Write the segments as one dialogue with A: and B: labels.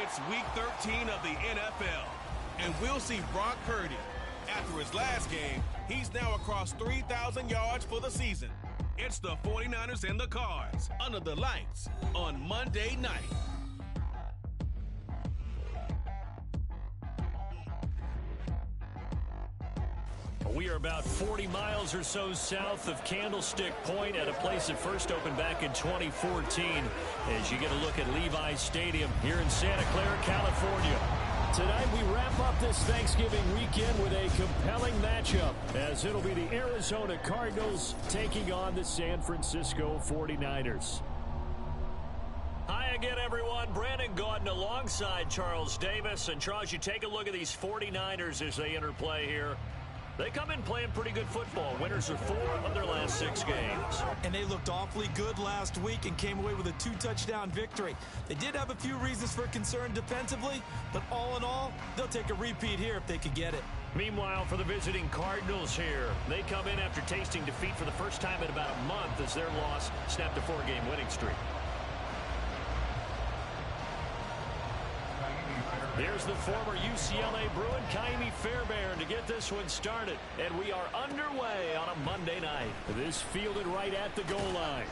A: It's Week 13 of the NFL, and we'll see Brock Purdy. After his last game, he's now across 3,000 yards for the season. It's the 49ers and the Cards under the lights on Monday night.
B: We are about 40 miles or so south of Candlestick Point at a place that first opened back in 2014 as you get a look at Levi's Stadium here in Santa Clara, California. Tonight we wrap up this Thanksgiving weekend with a compelling matchup as it'll be the Arizona Cardinals taking on the San Francisco 49ers. Hi again, everyone. Brandon Gaudin alongside Charles Davis. And Charles, you take a look at these 49ers as they interplay here. They come in playing pretty good football. Winners of 4 of their last 6 games.
C: And they looked awfully good last week and came away with a 2-touchdown victory. They did have a few reasons for concern defensively, but all in all, they'll take a repeat here if they could get it.
B: Meanwhile, for the visiting Cardinals here, they come in after tasting defeat for the first time in about a month as their loss snapped a 4-game winning streak. Here's the former UCLA Bruin, Ka'imi Fairbairn, to get this one started. And we are underway on a Monday night. This fielded right at the goal line.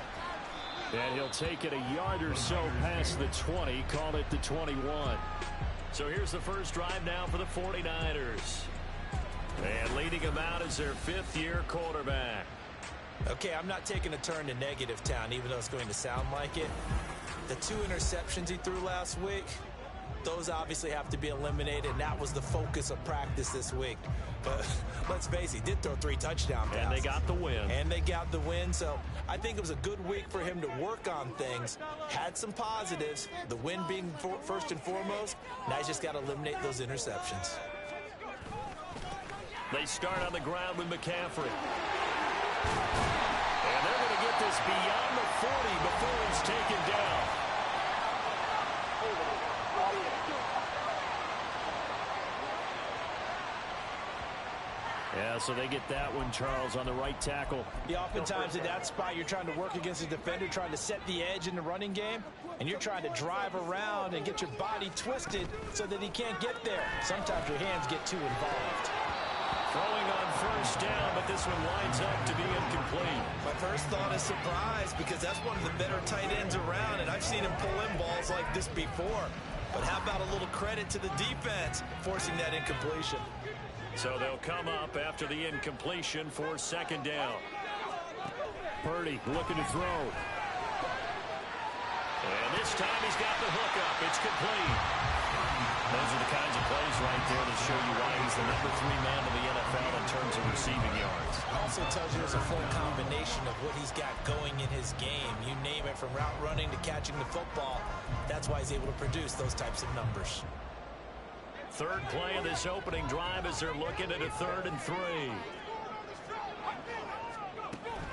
B: And he'll take it a yard or so past the 20, call it the 21. So here's the first drive now for the 49ers. And leading him out is their 5th-year quarterback.
C: Okay, I'm not taking a turn to negative town, even though it's going to sound like it. The 2 interceptions he threw last week, those obviously have to be eliminated, and that was the focus of practice this week. But let's face it, he did throw 3 touchdown passes.
B: And they got the win.
C: And they got the win, so I think it was a good week for him to work on things. Had some positives, the win being first and foremost. Now he's just got to eliminate those interceptions.
B: They start on the ground with McCaffrey. And they're going to get this beyond the 40 before he's taken down. Yeah, so they get that one, Charles, on the right tackle.
C: Yeah, oftentimes at that spot, you're trying to work against a defender, trying to set the edge in the running game, and you're trying to drive around and get your body twisted so that he can't get there. Sometimes your hands get too involved.
B: Throwing on first down, but this one winds up to be incomplete.
C: My first thought is surprise, because that's one of the better tight ends around, and I've seen him pull in balls like this before. But how about a little credit to the defense forcing that incompletion?
B: So they'll come up after the incompletion for 2nd down. Purdy looking to throw. And this time he's got the hook up. It's complete. Those are the kinds of plays right there that show you why he's the number 3 man in the NFL in terms of receiving yards.
C: Also tells you there's a full combination of what he's got going in his game. You name it, from route running to catching the football. That's why he's able to produce those types of numbers.
B: 3rd play of this opening drive as they're looking at a 3rd and 3.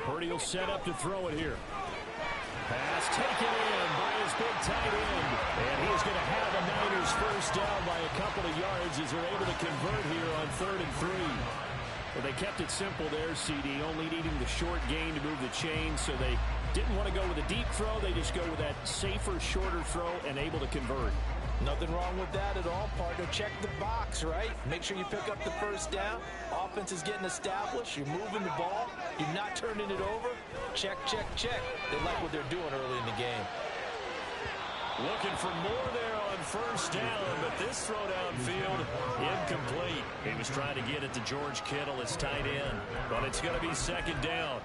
B: Purdy will set up to throw it here. Pass taken in by his big tight end. And he's going to have the Niners first down by a couple of yards as they're able to convert here on 3rd and 3. Well, they kept it simple there, CD, only needing the short gain to move the chain, so they didn't want to go with a deep throw. They just go with that safer, shorter throw and able to convert.
C: Nothing wrong with that at all, partner. Check the box, right? Make sure you pick up the first down. Offense is getting established. You're moving the ball. You're not turning it over. Check, check, check. They like what they're doing early in the game.
B: Looking for more there on first down, but this throw downfield, incomplete. He was trying to get it to George Kittle, his tight end, but it's going to be 2nd down.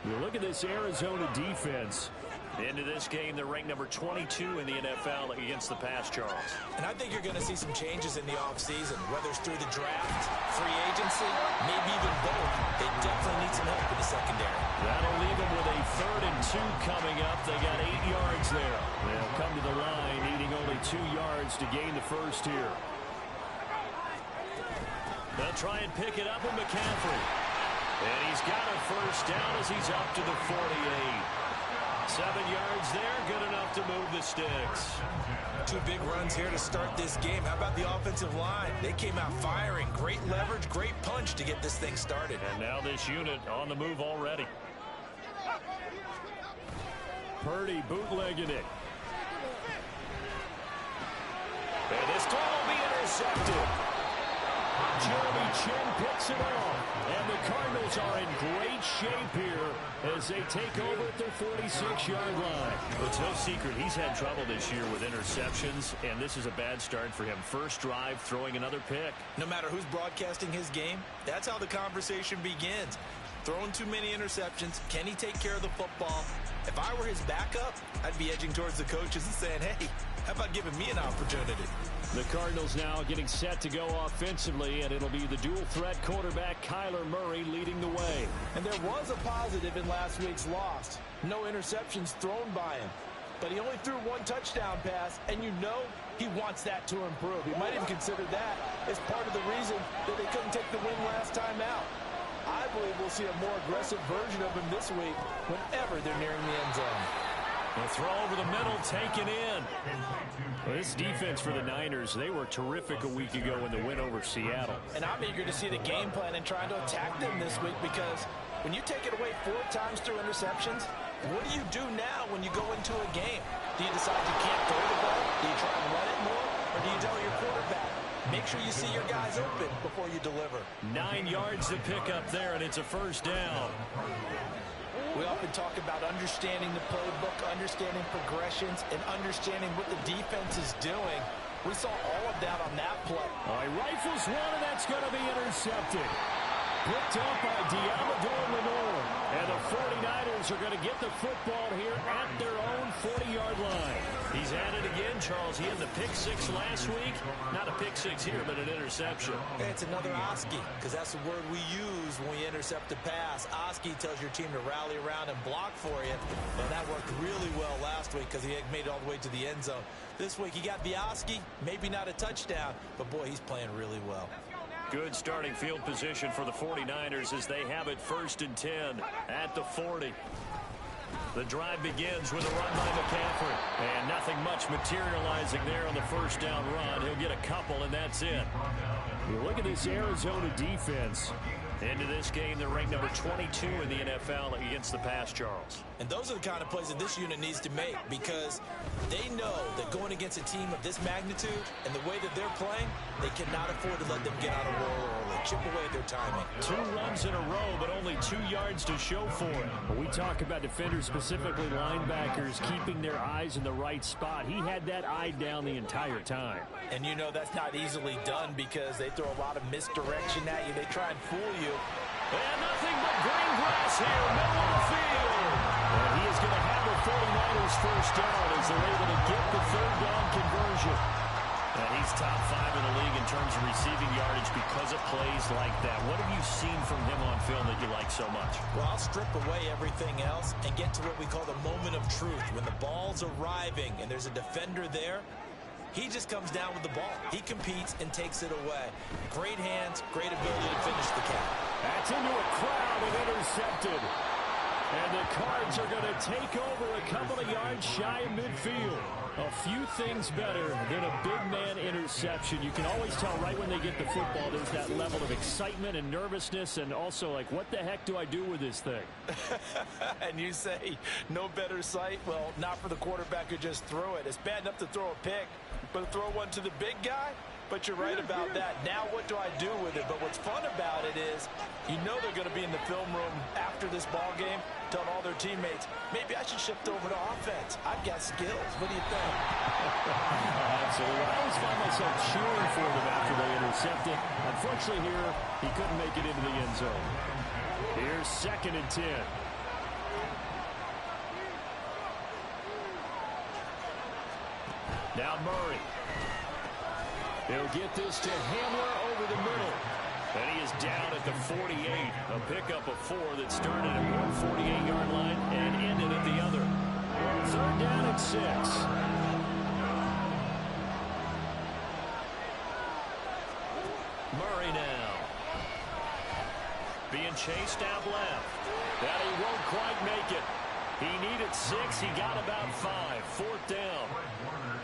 B: You look at this Arizona defense. Into this game, they're ranked number 22 in the NFL against the pass, Charles.
C: And I think you're going to see some changes in the offseason, whether it's through the draft, free agency, maybe even both. They definitely need some help in the secondary.
B: That'll leave them with a 3rd and 2 coming up. They got 8 yards there. They'll come to the line, needing only 2 yards to gain the first here. They'll try and pick it up with McCaffrey. And he's got a first down as he's up to the 48. 7 yards there, good enough to move the sticks.
C: 2 big runs here to start this game. How about the offensive line? They came out firing. Great leverage, great punch to get this thing started.
B: And now this unit on the move already. Purdy bootlegging it. And this throw will be intercepted. Jeremy Chin picks it off. And the Cardinals are in great shape here as they take over at their 46-yard line. Well, it's no secret he's had trouble this year with interceptions, and this is a bad start for him. First drive, throwing another pick.
C: No matter who's broadcasting his game, that's how the conversation begins. Throwing too many interceptions. Can he take care of the football? If I were his backup, I'd be edging towards the coaches and saying, hey, how about giving me an opportunity?
B: The Cardinals now getting set to go offensively, and it'll be the dual-threat quarterback Kyler Murray leading the way.
C: And there was a positive in last week's loss. No interceptions thrown by him. But he only threw one touchdown pass, and you know he wants that to improve. He might even consider that as part of the reason that they couldn't take the win last time out. I believe we'll see a more aggressive version of him this week whenever they're nearing the end zone.
B: The throw over the middle, taken in. Well, this defense for the Niners, they were terrific a week ago in the win over Seattle.
C: And I'm eager to see the game plan and trying to attack them this week, because when you take it away 4 times through interceptions, what do you do now when you go into a game? Do you decide you can't throw the ball? Do you try and run it more? Or do you tell your quarterback, make sure you see your guys open before you deliver?
B: 9 yards to pick up there, and it's a first down.
C: We often talk about understanding the playbook, understanding progressions, and understanding what the defense is doing. We saw all of that on that play.
B: All right, rifles one, and that's going to be intercepted. Picked up by Diamador Lenore. And the 49ers are going to get the football here at their own 40-yard line. He's at it again, Charles. He had the pick 6 last week. Not a pick 6 here, but an interception.
C: Hey, it's another Oski, because that's the word we use when we intercept a pass. Oski tells your team to rally around and block for you. And that worked really well last week because he made it all the way to the end zone. This week he got the Oski, maybe not a touchdown, but boy, he's playing really well.
B: Good starting field position for the 49ers as they have it 1st and 10 at the 40. The drive begins with a run by McCaffrey. And nothing much materializing there on the first down run. He'll get a couple, and that's it. You look at this Arizona defense. Into this game, they're ranked number 22 in the NFL against the pass, Charles.
C: And those are the kind of plays that this unit needs to make, because they know that going against a team of this magnitude and the way that they're playing, they cannot afford to let them get out of roll early, chip away at their timing.
B: 2 runs in a row, but only 2 yards to show for it. When we talk about defenders, specifically linebackers, keeping their eyes in the right spot, he had that eye down the entire time.
C: And you know that's not easily done because they throw a lot of misdirection at you. They try and fool you.
B: And nothing but green grass here, middle of the field. And he is going to have the 49ers first down as they're able to get the 3rd down conversion. And he's top 5 in the league in terms of receiving yardage because of plays like that. What have you seen from him on film that you like so much?
C: Well, I'll strip away everything else and get to what we call the moment of truth. When the ball's arriving and there's a defender there, he just comes down with the ball. He competes and takes it away. Great hands, great ability to finish the count.
B: That's into a crowd and intercepted. And the Cards are going to take over a couple of yards shy of midfield. A few things better than a big man interception. You can always tell right when they get the football, there's that level of excitement and nervousness, and also like, what the heck do I do with this thing?
C: And you say, no better sight? Well, not for the quarterback who just threw it. It's bad enough to throw a pick, but to throw one to the big guy? But you're right about that. Now what do I do with it? But what's fun about it is you know they're going to be in the film room after this ball game telling all their teammates, maybe I should shift over to offense. I've got skills. What do you think?
B: Absolutely. I always find myself cheering for them after they intercept it. Unfortunately here, he couldn't make it into the end zone. Here's 2nd and 10. Now Murray. He'll get this to Hamler over the middle. And he is down at the 48. A pickup of 4 that started at one 48-yard line and ended at the other. 3rd down and 6. Murray now. Being chased out left. That he won't quite make it. He needed 6. He got about 5. 4th down.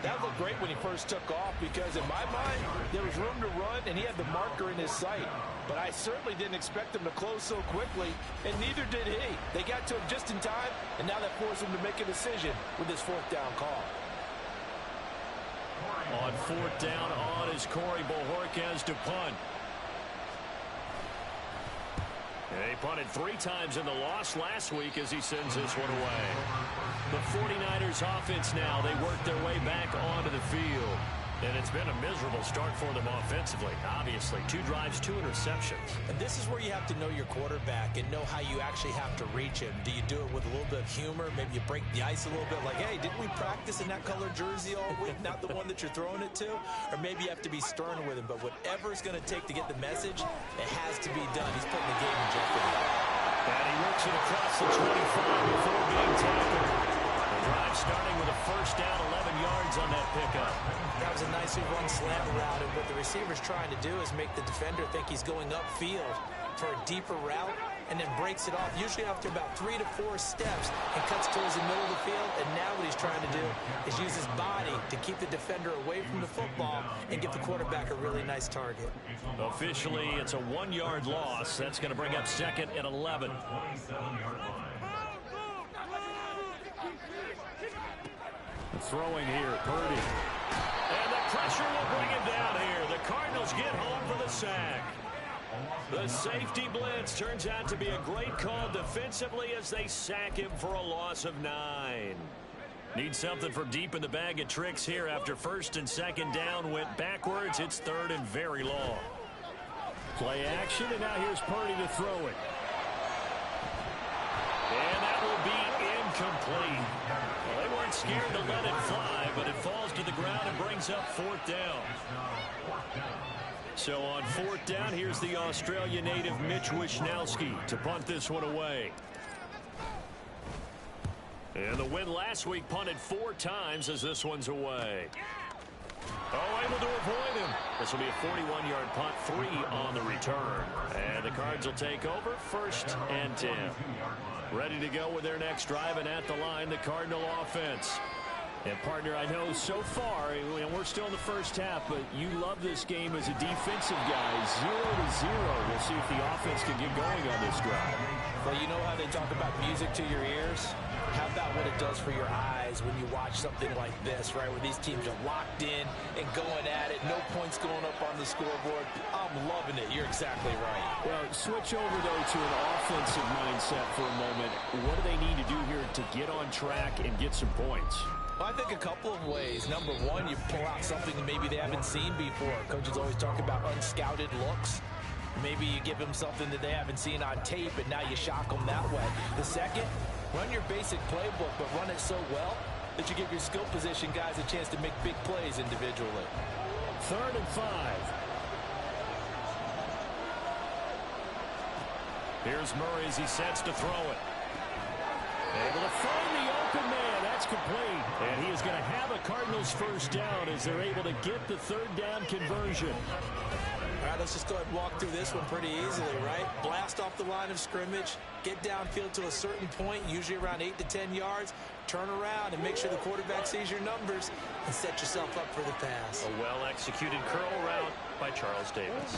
C: That looked great when he first took off because, in my mind, there was room to run, and he had the marker in his sight. But I certainly didn't expect him to close so quickly, and neither did he. They got to him just in time, and now that forced him to make a decision with his 4th down call.
B: On 4th down on is Corey Bojorquez to punt. They punted 3 times in the loss last week as he sends this one away. The 49ers offense now, they work their way back onto the field. And it's been a miserable start for them offensively. Obviously, 2 drives, 2 interceptions.
C: And this is where you have to know your quarterback and know how you actually have to reach him. Do you do it with a little bit of humor? Maybe you break the ice a little bit like, hey, didn't we practice in that color jersey all week? Not the one that you're throwing it to? Or maybe you have to be stern with him. But whatever it's going to take to get the message, it has to be done. He's putting the game in jeopardy.
B: And he works it across the 25 before being tackled. The drive starting with a first down, 11 yards on that pickup.
C: That was a nicely run slant route, and what the receiver's trying to do is make the defender think he's going upfield for a deeper route, and then breaks it off, usually after about 3 to 4 steps, and cuts towards the middle of the field. And now what he's trying to do is use his body to keep the defender away from the football and give the quarterback a really nice target.
B: Officially, it's a 1-yard loss. That's going to bring up 2nd and 11. Throwing here, Purdy. And the pressure will bring him down here. The Cardinals get home for the sack. The safety blitz turns out to be a great call defensively as they sack him for a loss of 9. Need something from deep in the bag of tricks here after 1st and 2nd down went backwards. It's 3rd and very long. Play action, and now here's Purdy to throw it. And that will be incomplete. Well, they weren't scared to let it fly, but it falls to the ground and brings up 4th down. So on 4th down, here's the Australia native Mitch Wishnowsky to punt this one away. And the win last week punted 4 times as this one's away. Oh, able to avoid him. This will be a 41-yard punt, 3 on the return. And the Cards will take over 1st and 10. Ready to go with their next drive, and at the line, the Cardinal offense. And, partner, I know so far, we're still in the first half, but you love this game as a defensive guy. 0-0. We'll see if the offense can get going on this drive.
C: Well, you know how they talk about music to your ears? How about what it does for your eyes when you watch something like this, right, where these teams are locked in and going at it, no points going up on the scoreboard? I'm loving it. You're exactly right.
B: Well, switch over, though, to an offensive mindset for a moment. What do they need to do here to get on track and get some points?
C: Well, I think a couple of ways. Number one, you pull out something that maybe they haven't seen before. Coaches always talk about unscouted looks. Maybe you give them something that they haven't seen on tape, and now you shock them that way. The second, run your basic playbook, but run it so well that you give your skill position guys a chance to make big plays individually.
B: 3rd and 5. Here's Murray as he sets to throw it. Able to find the open man. That's complete. And he is going to have a Cardinals first down as they're able to get the 3rd down conversion.
C: All right, let's just go ahead and walk through this one pretty easily, right? Blast off the line of scrimmage, get downfield to a certain point, usually around 8 to 10 yards, turn around and make sure the quarterback sees your numbers and set yourself up for the pass.
B: A well-executed curl route by Charles Davis.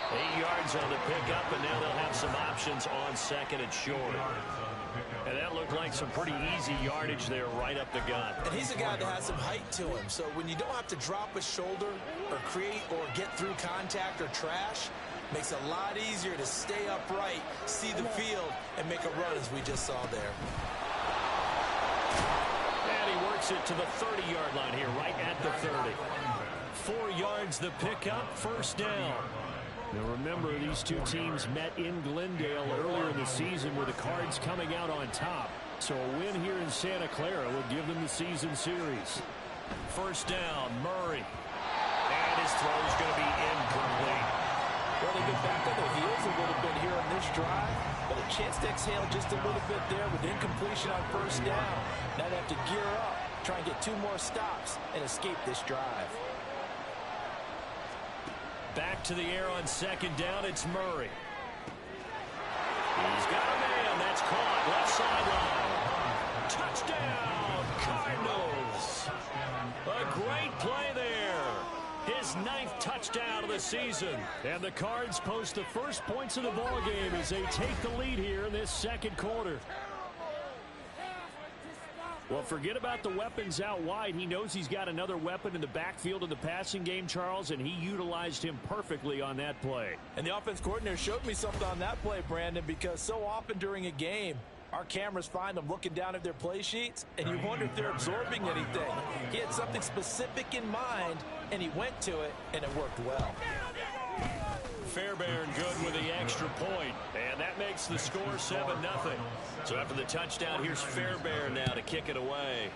B: 8 yards on the pickup, and now they'll have some options on 2nd and short. And that looked like some pretty easy yardage there right up the gut.
C: And he's a guy that has some height to him. So when you don't have to drop a shoulder or create or get through contact or trash, makes it a lot easier to stay upright, see the field, and make a run as we just saw there.
B: And he works it to the 30-yard line here, right at the 30. 4 yards the pickup, 1st down. Now remember, these two teams met in Glendale earlier in the season with the Cards coming out on top. So a win here in Santa Clara will give them the season series. 1st down, Murray. And his throw is going to be incomplete.
C: Well, they get back on their heels a little bit here on this drive, but a chance to exhale just a little bit there with incompletion on 1st down. Now they have to gear up, try and get 2 more stops, and escape this drive.
B: Back to the air on 2nd down, it's Murray. He's got a man, that's caught, left sideline. Touchdown, Cardinals. A great play there. His 9th touchdown of the season. And the Cards post the first points of the ballgame as they take the lead here in this 2nd quarter. Well, forget about the weapons out wide. He knows he's got another weapon in the backfield of the passing game, Charles, and he utilized him perfectly on that play.
C: And the offense coordinator showed me something on that play, Brandon, because so often during a game, our cameras find them looking down at their play sheets, and you wonder if they're absorbing anything. He had something specific in mind, and he went to it, and it worked well.
B: Fairbairn good with the extra point, and that makes the score 7-0. So after the touchdown, here's Fairbairn now to kick it away.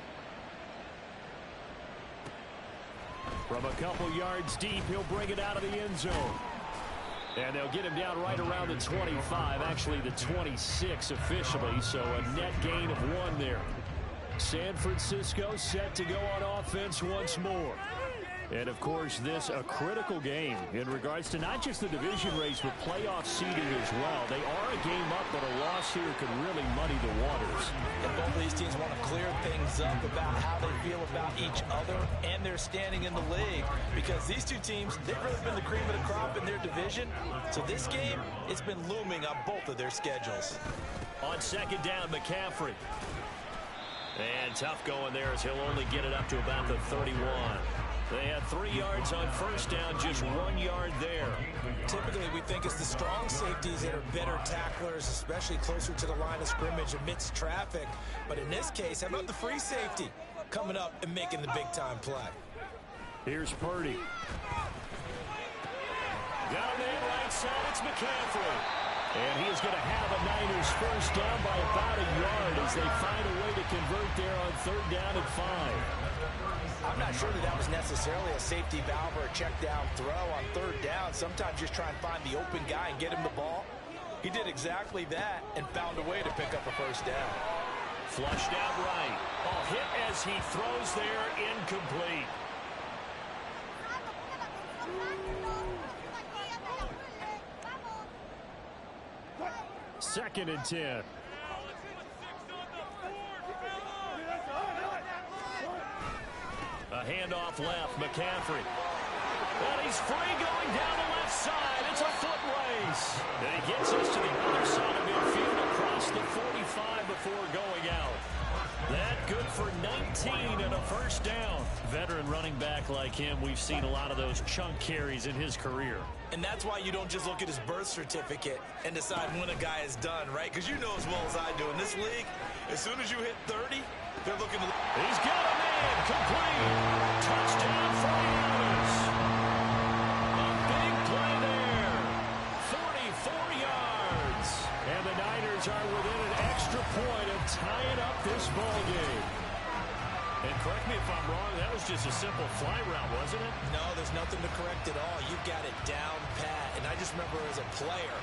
B: From a couple yards deep, he'll bring it out of the end zone. And they'll get him down right around the 25, actually the 26 officially, so a net gain of 1 there. San Francisco set to go on offense once more. And, of course, this a critical game in regards to not just the division race, but playoff seeding as well. They are a game up, but a loss here could really muddy the waters.
C: And both of these teams want to clear things up about how they feel about each other and their standing in the league. Because these two teams, they've really been the cream of the crop in their division. So this game, it's been looming on both of their schedules.
B: On second down, McCaffrey. And tough going there as he'll only get it up to about the 31. They had 3 yards on first down, just 1 yard there.
C: Typically, we think it's the strong safeties that are better tacklers, especially closer to the line of scrimmage amidst traffic. But in this case, how about the free safety coming up and making the big-time play?
B: Here's Purdy. Got a man right side, it's McCaffrey. And he is going to have a Niners first down by about a yard as they find a way to convert there on 3rd down and 5.
C: I'm not sure that was necessarily a safety valve or a check down throw on 3rd down. Sometimes just try and find the open guy and get him the ball. He did exactly that and found a way to pick up a first down.
B: Flushed out right. Ball hit as he throws there, incomplete. Second and 10. A handoff left, McCaffrey. And he's free going down the left side. It's a foot race. And he gets us to the other side of midfield across the 45 before going out. That good for 19 and a first down. Veteran running back like him, we've seen a lot of those chunk carries in his career.
C: And that's why you don't just look at his birth certificate and decide when a guy is done, right? Because you know as well as I do, in this league, as soon as you hit 30, they're looking to...
B: He's got a man, complete. Touchdown 49ers. A big play there. 44 yards. And the Niners are within an extra point of tying up this ball game. And correct me if I'm wrong, that was just a simple fly route, wasn't it?
C: No, there's nothing to correct at all. You got it down pat. And I just remember as a player,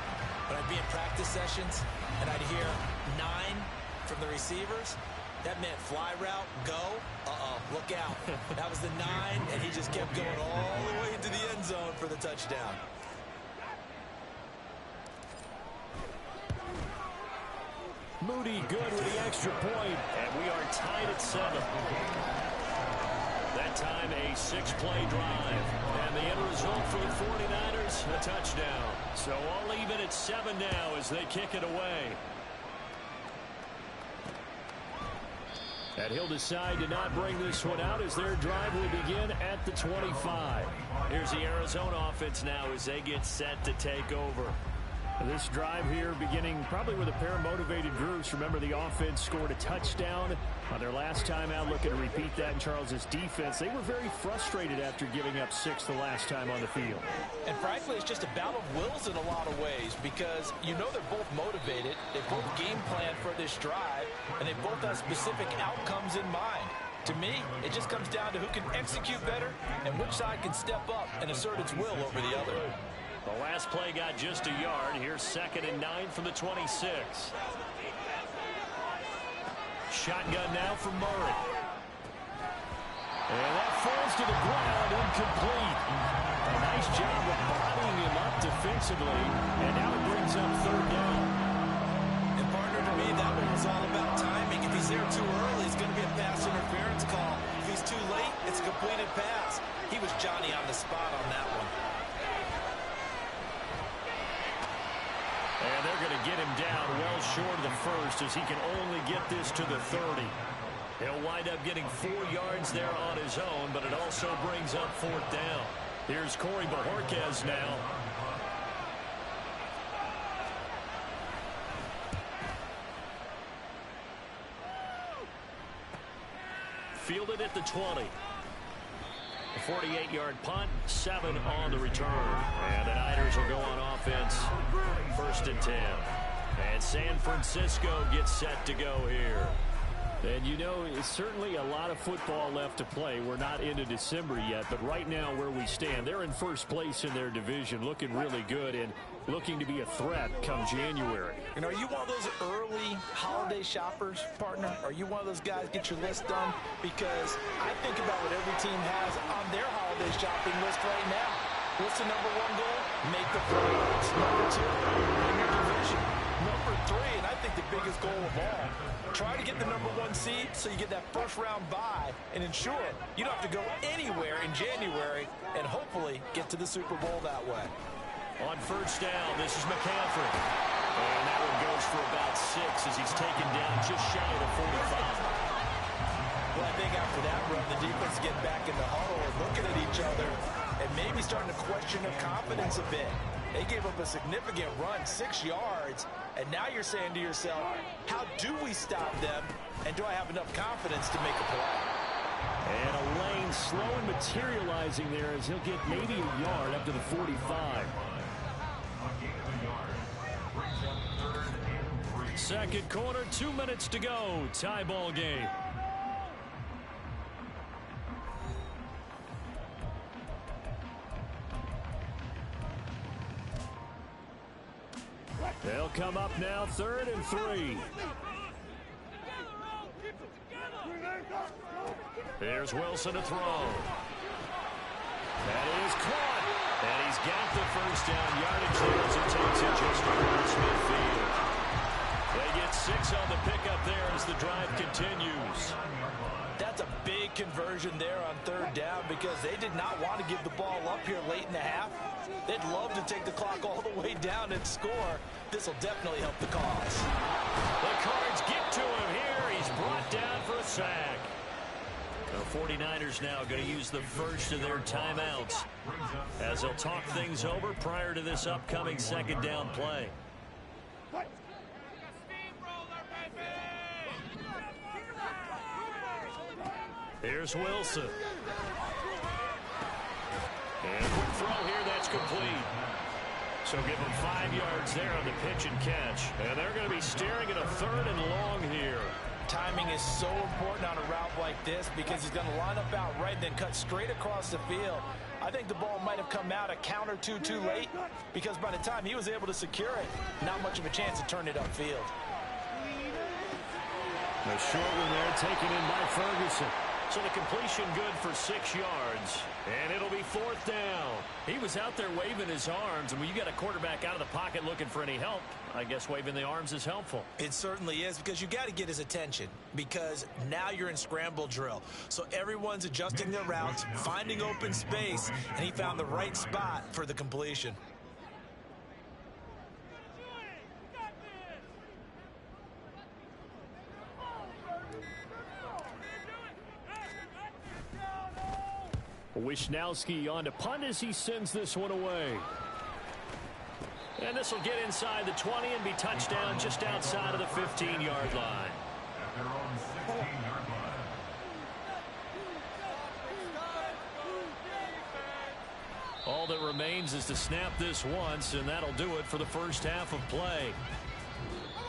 C: when I'd be in practice sessions, and I'd hear 9 from the receivers, that meant fly route, go, look out. That was the 9, and he just kept going all the way into the end zone for the touchdown.
B: Moody good with the extra point, and we are tied at 7. That time a 6-play drive, and the end result for the 49ers, a touchdown. So all even at 7 now as they kick it away. And he'll decide to not bring this one out as their drive will begin at the 25. Here's the Arizona offense now as they get set to take over. This drive here beginning probably with a pair of motivated groups. Remember, the offense scored a touchdown on their last time out. Looking to repeat that in Charles's defense. They were very frustrated after giving up 6 the last time on the field.
C: And frankly, it's just a battle of wills in a lot of ways because you know they're both motivated. They both game plan for this drive, and they both have specific outcomes in mind. To me, it just comes down to who can execute better and which side can step up and assert its will over the other.
B: The last play got just a yard. Here's 2nd and 9 from the 26. Shotgun now from Murray. And that falls to the ground, incomplete. A nice job of bodying him up defensively. And now it brings up 3rd down.
C: And partner, to me, that one was all about timing. If he's there too early, it's going to be a pass interference call. If he's too late, it's a completed pass. He was Johnny on the spot on that one.
B: And they're going to get him down well short of the 1st as he can only get this to the 30. He'll wind up getting 4 yards there on his own, but it also brings up 4th down. Here's Corey Bojorquez now. Fielded at the 20. A 48-yard punt, 7 on the return. And the Niners will go on offense, 1st and 10. And San Francisco gets set to go here.
D: And you know, it's certainly a lot of football left to play. We're not into December yet, but right now where we stand, they're in first place in their division, looking really good and looking to be a threat come January.
C: And are you one of those early holiday shoppers, partner? Are you one of those guys get your list done? Because I think about what every team has on their holiday shopping list right now. What's the number 1 goal? Make the playoffs. Number 2, win your division. Number 3, and I think the biggest goal of all, try to get the number 1 seed so you get that first-round bye and ensure you don't have to go anywhere in January and hopefully get to the Super Bowl that way.
B: On 1st down, this is McCaffrey. And that one goes for about 6 as he's taken down just shy of the 45.
C: Well, I think after that run, the defense getting back in the huddle and looking at each other and maybe starting to question their confidence a bit. They gave up a significant run, 6 yards, and now you're saying to yourself, how do we stop them, and do I have enough confidence to make a play?
D: And a lane slow and materializing there as he'll get maybe a yard up to the 45.
B: 2nd quarter, 2 minutes to go. Tie ball game. They'll come up now, 3rd and 3. There's Wilson to throw. That is caught. And he's got the 1st down yardage there as he takes it just across midfield. They get 6 on the pickup there as the drive continues.
C: That's a big conversion there on 3rd down because they did not want to give the ball up here late in the half. They'd love to take the clock all the way down and score. This will definitely help the cause.
B: The Cards get to him here. He's brought down for a sack. The 49ers now going to use the first of their timeouts as they'll talk things over prior to this upcoming 2nd down play. Here's Wilson. And a quick throw here, that's complete. So give him 5 yards there on the pitch and catch. And they're going to be staring at a 3rd and long here.
C: Timing is so important on a route like this because he's going to line up out right, then cut straight across the field. I think the ball might have come out a count or two too late because by the time he was able to secure it, not much of a chance to turn it upfield.
D: A short one there taken in by Ferguson.
B: So the completion good for 6 yards, and it'll be 4th down. He was out there waving his arms, and when you got a quarterback out of the pocket looking for any help, I guess waving the arms is helpful.
C: It certainly is because you got to get his attention because now you're in scramble drill. So everyone's adjusting their routes, finding open space, and he found the right spot for the completion.
D: Wisnowski on to punt as he sends this one away.
B: And this will get inside the 20 and be touched down just outside of the 15-yard line. All that remains is to snap this once, and that'll do it for the first half of play.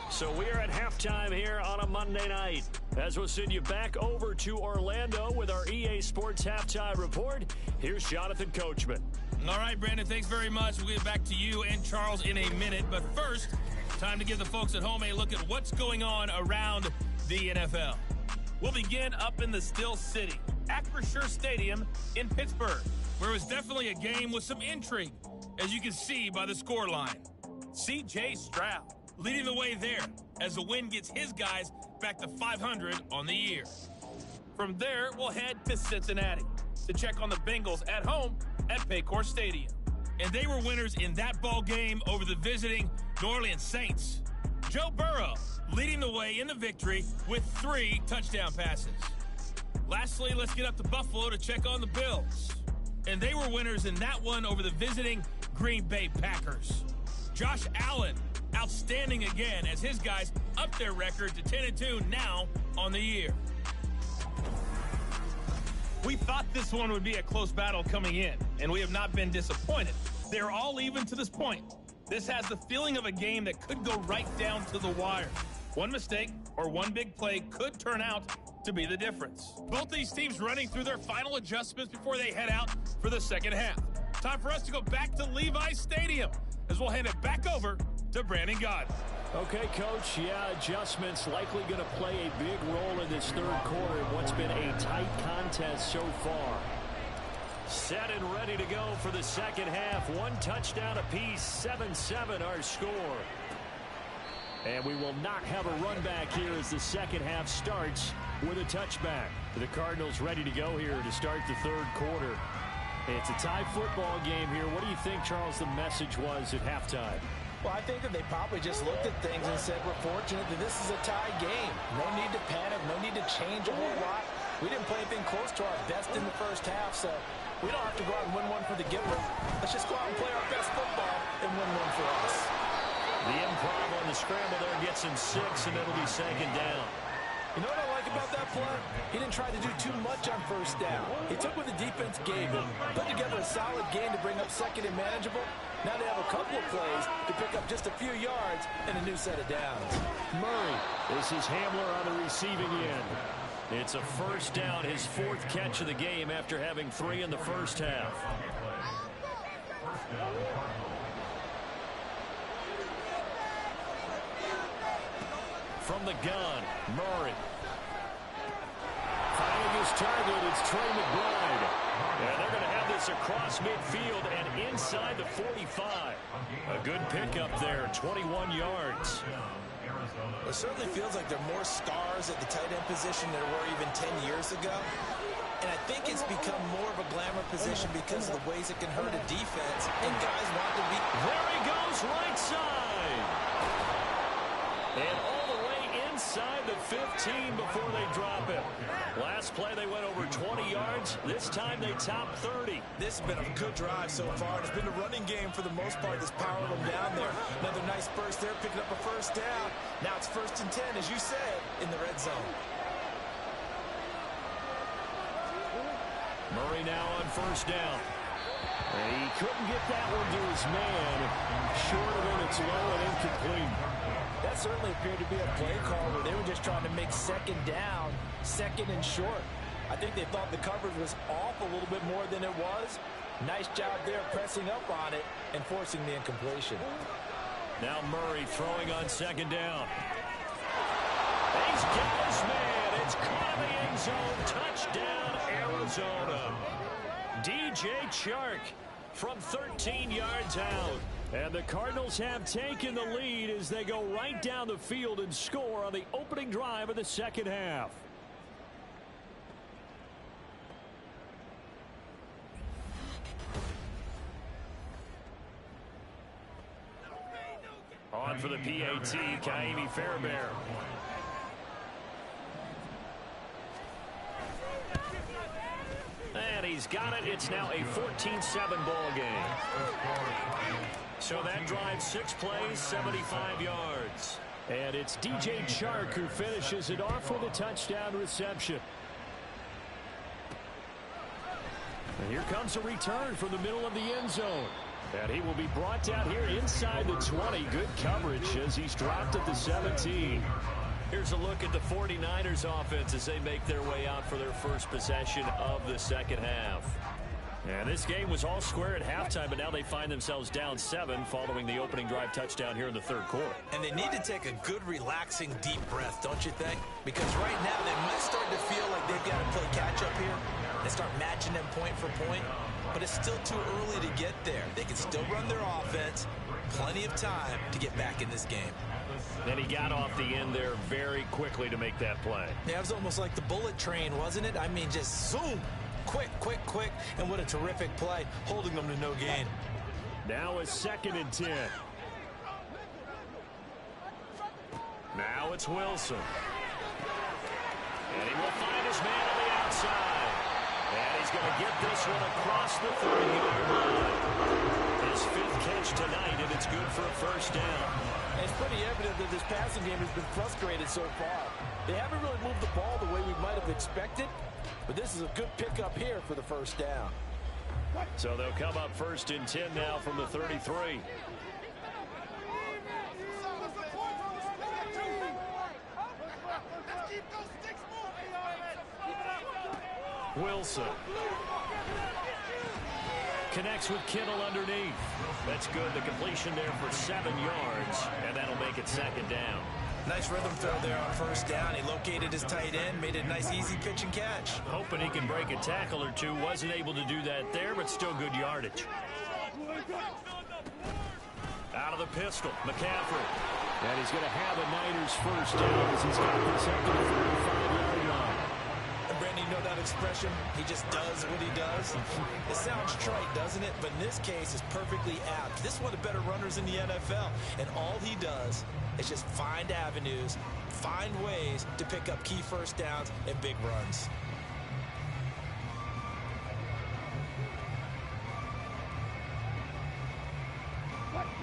B: So we are at halftime here on a Monday night. As we'll send you back over to Orlando with our EA Sports Halftime Report, here's Jonathan Coachman.
A: All right, Brandon, thanks very much. We'll get back to you and Charles in a minute. But first, time to give the folks at home a look at what's going on around the NFL. We'll begin up in the Still City, Acrisure Stadium in Pittsburgh, where it was definitely a game with some intrigue, as you can see by the scoreline. C.J. Stroud leading the way there as the win gets his guys back to 500 on the year. From there, we'll head to Cincinnati to check on the Bengals at home at Paycor Stadium. And they were winners in that ball game over the visiting New Orleans Saints. Joe Burrow leading the way in the victory with 3 touchdown passes. Lastly, let's get up to Buffalo to check on the Bills. And they were winners in that one over the visiting Green Bay Packers. Josh Allen, outstanding again as his guys up their record to 10-2 now on the year. We thought this one would be a close battle coming in, and we have not been disappointed. They're all even to this point. This has the feeling of a game that could go right down to the wire. One mistake or one big play could turn out to be the difference. Both these teams running through their final adjustments before they head out for the second half. Time for us to go back to Levi Stadium as we'll hand it back over to Brandon Gaudin.
D: Okay, Coach, yeah, adjustments likely going to play a big role in this third quarter in what's been a tight contest so far.
B: Set and ready to go for the second half. 1 touchdown apiece, 7-7 our score. And we will not have a run back here as the second half starts with a touchback. The Cardinals ready to go here to start the third quarter. It's a tie football game here. What do you think, Charles, the message was at halftime?
C: Well, I think that they probably just looked at things and said, we're fortunate that this is a tie game. No need to panic, no need to change a whole lot. We didn't play anything close to our best in the first half, so we don't have to go out and win one for the giver. Let's just go out and play our best football and win one for us.
B: The improv on the scramble there gets him 6, and it'll be second down.
C: You know what I like about that play? He didn't try to do too much on first down. He took what the defense gave him, put together a solid game to bring up second and manageable. Now they have a couple of plays to pick up just a few yards and a new set of downs.
D: Murray, this is Hamler on the receiving end.
B: It's a first down, his 4th catch of the game after having 3 in the first half. From the gun, Murray.
D: Finding his target, it's Trey McBride.
B: And they're going to have this across midfield and inside the 45. A good pickup there, 21 yards.
C: It certainly feels like there are more stars at the tight end position than there were even 10 years ago. And I think it's become more of a glamour position because of the ways it can hurt a defense. And guys want to be...
B: There he goes, right side. And all the way inside the 15 before they drop it. Last play, they went over 20 yards. This time, they topped 30.
C: This has been a good drive so far. It's been a running game for the most part that's powered them down there. Another nice burst there, picking up a first down. Now it's 1st and 10, as you said, in the red zone.
B: Murray now on first down.
D: He couldn't get that one to his man. Short of it, it's low and incomplete.
C: That certainly appeared to be a play call where they were just trying to make second down, second and short. I think they thought the coverage was off a little bit more than it was. Nice job there pressing up on it and forcing the incompletion.
B: Now Murray throwing on second down. He's got his man. It's caught in the end zone. Touchdown, Arizona. DJ Chark from 13 yards out.
D: And the Cardinals have taken the lead as they go right down the field and score on the opening drive of the second half.
B: On for the PAT, Kaimi Fairbairn. And he's got it. It's now a 14-7 ball game. So that drives 6 plays, 75 yards.
D: And it's DJ Chark who finishes it off with a touchdown reception. And here comes a return from the middle of the end zone. And he will be brought down here inside the 20. Good coverage as he's dropped at the 17.
B: Here's a look at the 49ers offense as they make their way out for their first possession of the second half. And this game was all square at halftime, but now they find themselves down 7 following the opening drive touchdown here in the third quarter.
C: And they need to take a good, relaxing, deep breath, don't you think? Because right now they might start to feel like they've got to play catch-up here and start matching them point for point. But it's still too early to get there. They can still run their offense. Plenty of time to get back in this game.
B: Then he got off the end there very quickly to make that play.
C: Yeah, it was almost like the bullet train, wasn't it? I mean, just zoom. Quick, quick, quick. And what a terrific play, holding them to no gain.
D: Now a 2nd and 10.
B: Now it's Wilson. And he will find his man on the outside. And he's going to get this one across the 30-yard line. His 5th catch tonight, and it's good for a first down.
C: And it's pretty evident that this passing game has been frustrated so far. They haven't really moved the ball the way we might have expected, but this is a good pickup here for the first down.
B: So they'll come up 1st and 10 now from the 33. Wilson connects with Kittle underneath. That's good. The completion there for 7 yards, and that'll make it 2nd down.
C: Nice rhythm throw there on first down. He located his tight end, made it a nice easy pitch and catch.
B: Hoping he can break a tackle or two. Wasn't able to do that there, but still good yardage. Out of the pistol, McCaffrey.
D: And he's going to have a Niners first down as he's got this up to the 45-yard line.
C: And Brandon, you know that expression? He just does what he does. It sounds trite, doesn't it? But in this case, it's perfectly apt. This is one of the better runners in the NFL. And all he does is just find avenues, find ways to pick up key first downs and big runs.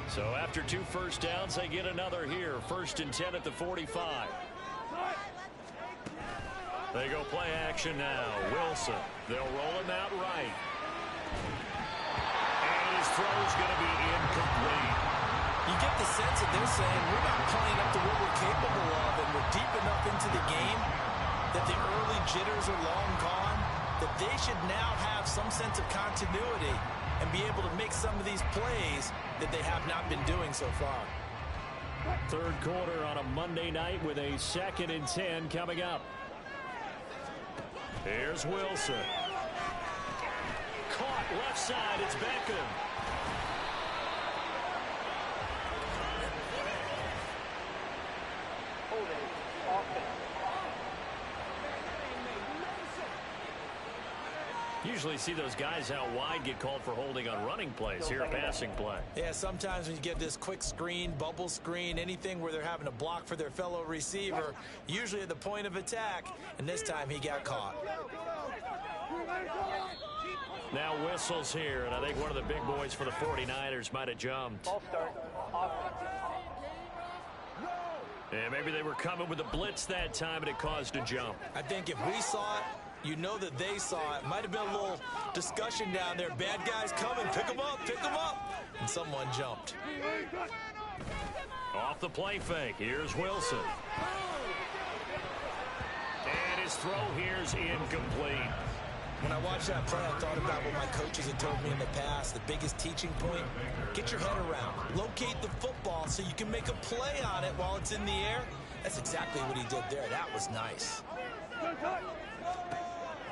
B: So after 2 first downs, they get another here. 1st and 10 at the 45. They go play action now. Wilson. They'll roll him out right. And his throw is going to be incomplete.
C: You get the sense that they're saying we're not playing up to what we're capable of, and we're deep enough into the game that the early jitters are long gone, that they should now have some sense of continuity and be able to make some of these plays that they have not been doing so far.
D: 3rd quarter on a Monday night with a 2nd and 10 coming up.
B: Here's Wilson. Caught left side. It's Beckham. Usually see those guys out wide get called for holding on running plays. Here a passing play.
C: Yeah, sometimes when you get this quick screen, bubble screen, anything where they're having to block for their fellow receiver, usually at the point of attack, and this time he got caught.
B: Now whistles here, and I think one of the big boys for the 49ers might have jumped. And maybe they were coming with a blitz that time, and it caused a jump.
C: I think if we saw it, you know that they saw it. Might have been a little discussion down there. Bad guys coming. Pick them up. Pick them up. And someone jumped.
B: Off the play fake. Here's Wilson. And his throw here's incomplete.
C: When I watched that play, I thought about what my coaches had told me in the past. The biggest teaching point, get your head around. Locate the football so you can make a play on it while it's in the air. That's exactly what he did there. That was nice.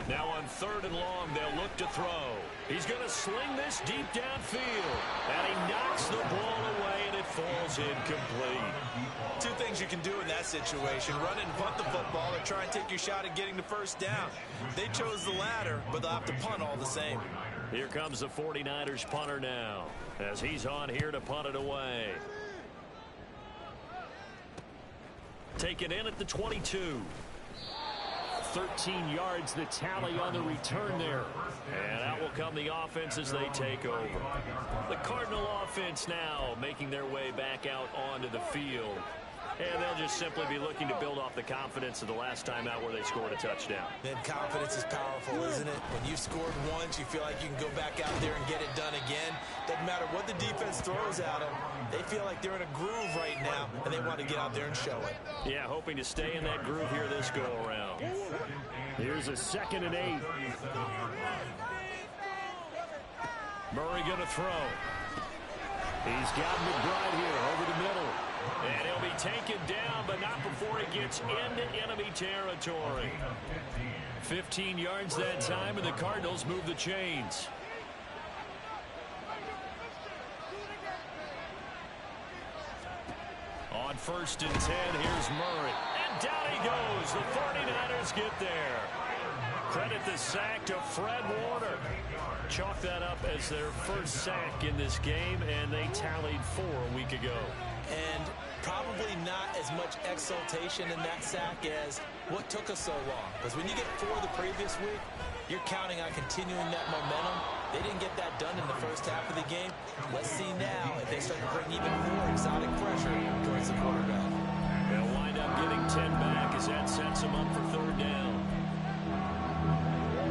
B: Now on 3rd and long, they'll look to throw. He's going to sling this deep downfield. And he knocks the ball away, and it falls incomplete.
C: 2 things you can do in that situation. Run and punt the football or try and take your shot at getting the first down. They chose the latter, but they'll have to punt all the same.
B: Here comes the 49ers punter now, as he's on here to punt it away. Taken in at the 22. 13 yards the tally on the return there. And out will come the offense as they take over. The Cardinal offense now making their way back out onto the field. And they'll just simply be looking to build off the confidence of the last time out where they scored a touchdown.
C: Then confidence is powerful, isn't it? When you've scored once, you feel like you can go back out there and get it done again. Doesn't matter what the defense throws at them. They feel like they're in a groove right now, and they want to get out there and show it.
B: Yeah, hoping to stay in that groove here this go-around.
D: Here's a 2nd and 8.
B: Murray going to throw.
D: He's got McBride here over the middle.
B: And he'll be taken down, but not before he gets into enemy territory. 15 yards that time, and the Cardinals move the chains. On 1st and 10, here's Murray. And down he goes. The 49ers get there. Credit the sack to Fred Warner. Chalk that up as their first sack in this game, and they tallied 4 a week ago.
C: And probably not as much exultation in that sack as what took us so long. Because when you get 4 the previous week, you're counting on continuing that momentum. They didn't get that done in the first half of the game. Let's see now if they start to bring even more exotic pressure towards the quarterback.
B: They'll wind up getting 10 back as that sets them up for 3rd down.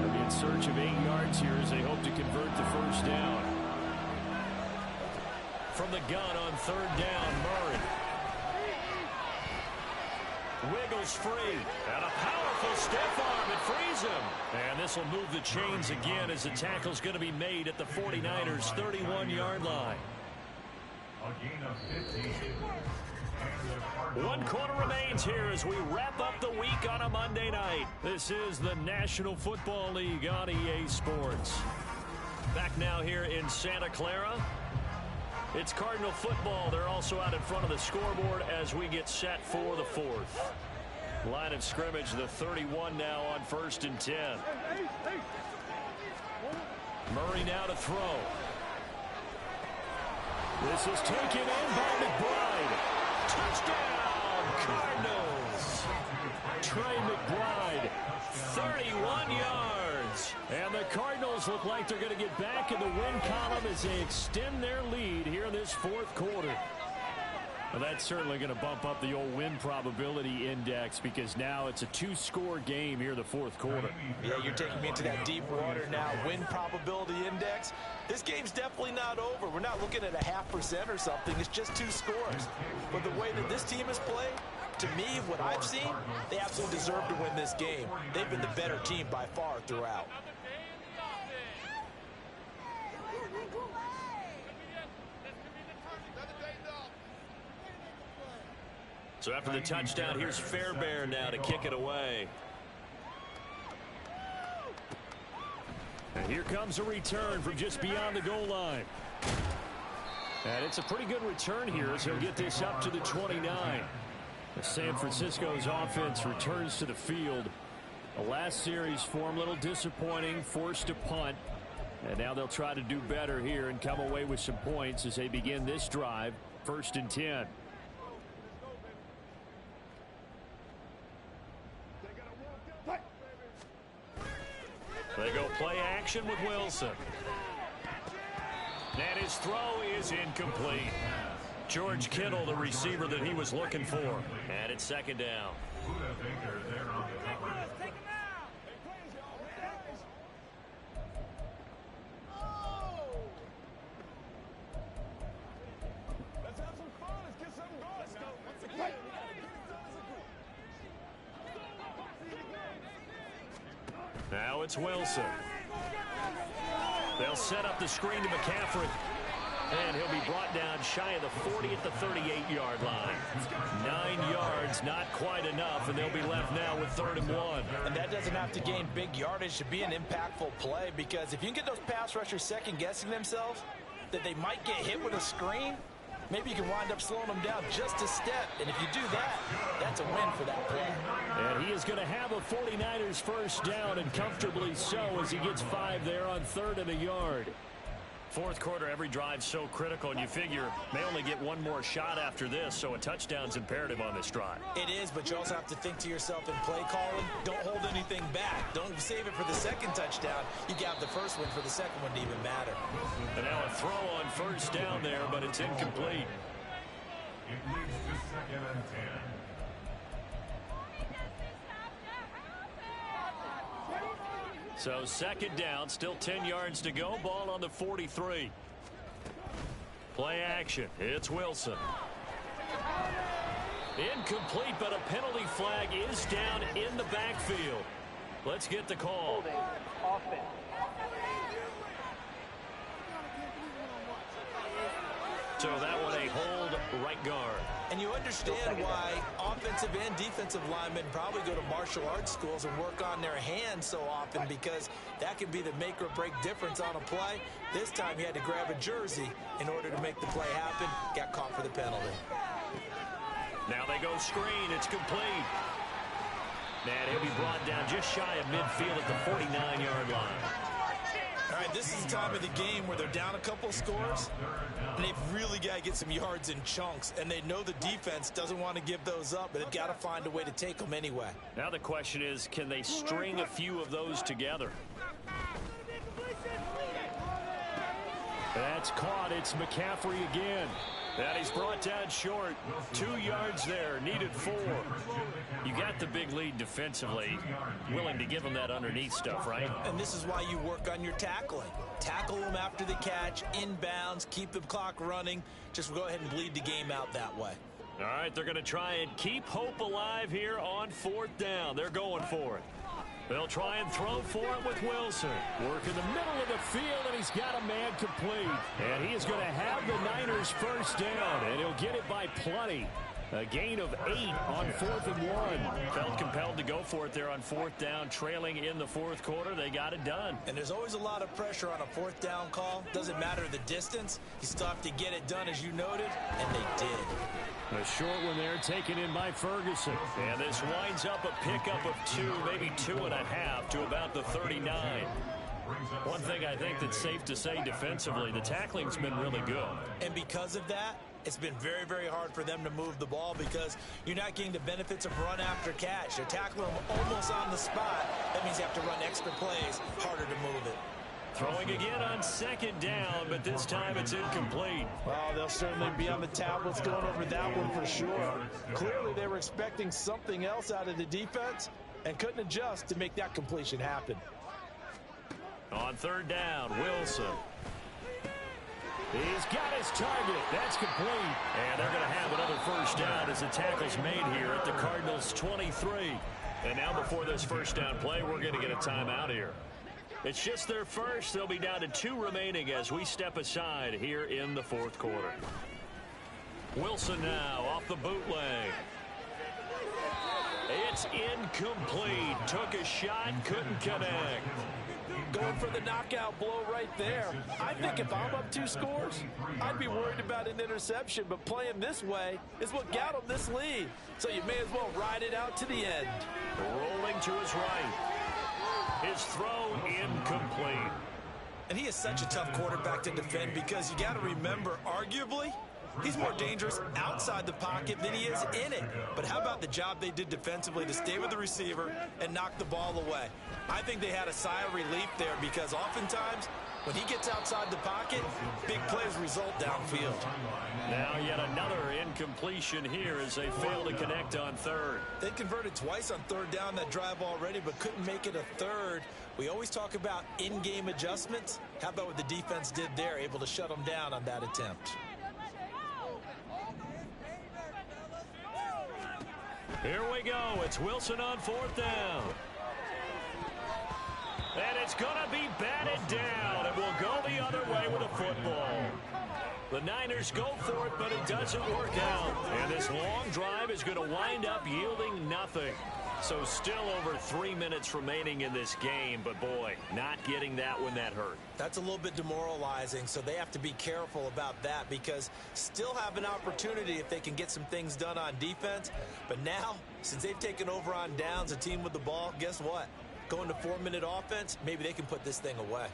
B: They'll be in search of 8 yards here as they hope to convert the 1st down. From the gun on 3rd down, Murray. Wiggles free, and a powerful stiff arm. It frees him. And this will move the chains again as the tackle's going to be made at the 49ers' 31-yard line.
E: A gain of 15.
B: 1 quarter remains here as we wrap up the week on a Monday night. This is the National Football League on EA Sports. Back now here in Santa Clara. It's Cardinal football. They're also out in front of the scoreboard as we get set for the 4th. Line of scrimmage, the 31 now on 1st and 10. Murray now to throw. This is taken in by McBride. Touchdown, Cardinals. Trey McBride, 31 yards. And the Cardinals look like they're going to get back in the win column as they extend their lead here in this 4th quarter. Well, that's certainly going to bump up the old win probability index because now it's a 2-score game here in the 4th quarter.
C: Yeah, you're taking me into that deep water now. Win probability index. This game's definitely not over. We're not looking at a 0.5% or something. It's just 2 scores. But the way that this team has played, to me, what I've seen, they absolutely deserve to win this game. They've been the better team by far throughout.
B: So after the touchdown, here's Fairbairn now to kick it away. And here comes a return from just beyond the goal line. And it's a pretty good return here as he'll get this up to the 29. San Francisco's offense returns to the field. The last series for him, a little disappointing, forced to punt. And now they'll try to do better here and come away with some points as they begin this drive, 1st and 10. They go play action with Wilson. And his throw is incomplete. George Kittle, the receiver that he was looking for. And it's 2nd down. Now it's Wilson. They'll set up the screen to McCaffrey. And he'll be brought down shy of the 40 at the 38-yard line. 9 yards, not quite enough, and they'll be left now with 3rd and 1.
C: And that doesn't have to gain big yardage to be an impactful play, because if you can get those pass rushers second-guessing themselves that they might get hit with a screen, maybe you can wind up slowing them down just a step. And if you do that, that's a win for that play.
B: And he is going to have a 49ers 1st down, and comfortably so, as he gets 5 there on 3rd and a yard. 4th quarter, every drive so critical, and you figure may only get 1 more shot after this, so a touchdown's imperative on this drive.
C: It is, but you also have to think to yourself in play calling, don't hold anything back. Don't save it for the 2nd touchdown. You got the 1st one for the 2nd one to even matter.
B: And now a throw on 1st down there, but it's incomplete.
E: It leads to 2nd and 10.
B: So 2nd down, still 10 yards to go. Ball on the 43. Play action. It's Wilson. Incomplete, but a penalty flag is down in the backfield. Let's get the call. So that one a hold, right guard.
C: And you understand why offensive and defensive linemen probably go to martial arts schools and work on their hands so often, because that can be the make or break difference on a play. This time he had to grab a jersey in order to make the play happen. Got caught for the penalty.
B: Now they go screen. It's complete. And he'll be brought down just shy of midfield at the 49-yard line.
C: All right, this is the time of the game where they're down a couple scores, and they've really got to get some yards in chunks, and they know the defense doesn't want to give those up, but they've got to find a way to take them anyway.
B: Now the question is, can they string a few of those together?
D: That's caught. It's McCaffrey again.
B: And he's brought down short. 2 yards there, needed 4. You got the big lead defensively. Willing to give them that underneath stuff, right?
C: And this is why you work on your tackling. Tackle them after the catch, inbounds, keep the clock running. Just go ahead and bleed the game out that way.
B: All right, they're going to try and keep hope alive here on 4th down. They're going for it. They'll try and throw for it with Wilson.
D: Work in the middle of the field, and he's got a man complete. And he is going to have the Niners first down, and he'll get it by plenty. A gain of 8 on 4th and 1.
B: Felt compelled to go for it there on 4th down, trailing in the 4th quarter. They got it done.
C: And there's always a lot of pressure on a 4th down call. Doesn't matter the distance. You still have to get it done, as you noted, and they did.
D: A short one there, taken in by Ferguson.
B: And this winds up a pickup of 2, maybe 2.5 to about the 39. One thing I think that's safe to say defensively, the tackling's been really good.
C: And because of that, it's been very, very hard for them to move the ball because you're not getting the benefits of run after catch. They're tackling them almost on the spot. That means you have to run extra plays, harder to move it.
B: Throwing again on 2nd down, but this time it's incomplete.
F: Well, they'll certainly be on the tablets going over that one for sure. Clearly, they were expecting something else out of the defense and couldn't adjust to make that completion happen.
B: On 3rd down, Wilson.
D: He's got his target. That's complete.
B: And they're going to have another first down as the tackle's made here at the Cardinals 23. And now before this first down play, we're going to get a timeout here. It's just their first. They'll be down to 2 remaining as we step aside here in the 4th quarter. Wilson now off the bootleg. It's incomplete. Took a shot, couldn't connect.
F: Going for the knockout blow right there. I think if I'm up 2 scores, I'd be worried about an interception, but playing this way is what got them this lead. So you may as well ride it out to the end.
B: Rolling to his right. His throw incomplete.
C: And he is such a tough quarterback to defend because you got to remember, arguably, he's more dangerous outside the pocket than he is in it. But how about the job they did defensively to stay with the receiver and knock the ball away? I think they had a sigh of relief there because oftentimes when he gets outside the pocket, big plays result downfield.
B: Now yet another incompletion here as they fail to connect on 3rd.
C: They converted twice on 3rd down that drive already, but couldn't make it a 3rd. We always talk about in-game adjustments. How about what the defense did there, able to shut them down on that attempt?
B: Here we go. It's Wilson on 4th down. And it's going to be batted down. It will go the other way with a football. The Niners go for it, but it doesn't work out. And this long drive is going to wind up yielding nothing. So still over 3 minutes remaining in this game, but boy, not getting that when that hurt.
C: That's a little bit demoralizing, so they have to be careful about that because still have an opportunity if they can get some things done on defense. But now, since they've taken over on downs, a team with the ball, guess what? Going to 4-minute offense, maybe they can put this thing away.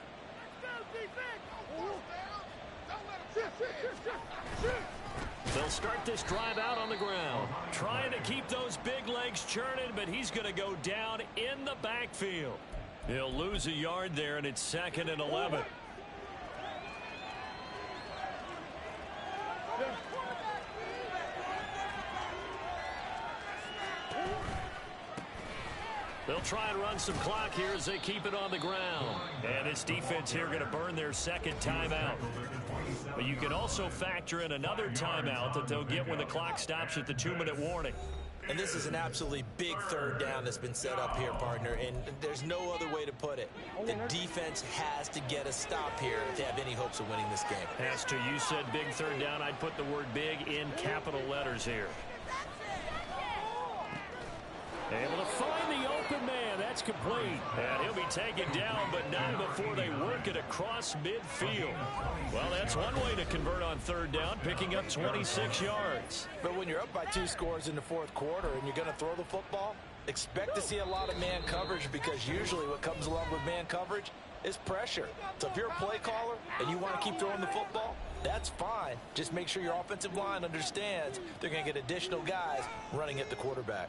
B: They'll start this drive out on the ground. Trying to keep those big legs churning, but he's going to go down in the backfield. He'll lose a yard there, and it's 2nd and 11. They'll try and run some clock here as they keep it on the ground. And this defense here going to burn their 2nd timeout. But you can also factor in another timeout that they'll get when the clock stops at the 2-minute warning.
C: And this is an absolutely big 3rd down that's been set up here, partner, and there's no other way to put it. The defense has to get a stop here if they have any hopes of winning this game.
B: Has to. You said big 3rd down. I'd put the word big in capital letters here. Able to find the open man. That's complete. And he'll be taken down, but not before they work it across midfield. Well, that's one way to convert on 3rd down, picking up 26 yards.
F: But when you're up by 2 scores in the 4th quarter and you're going to throw the football, expect to see a lot of man coverage because usually what comes along with man coverage is pressure. So if you're a play caller and you want to keep throwing the football, that's fine. Just make sure your offensive line understands they're going to get additional guys running at the quarterback.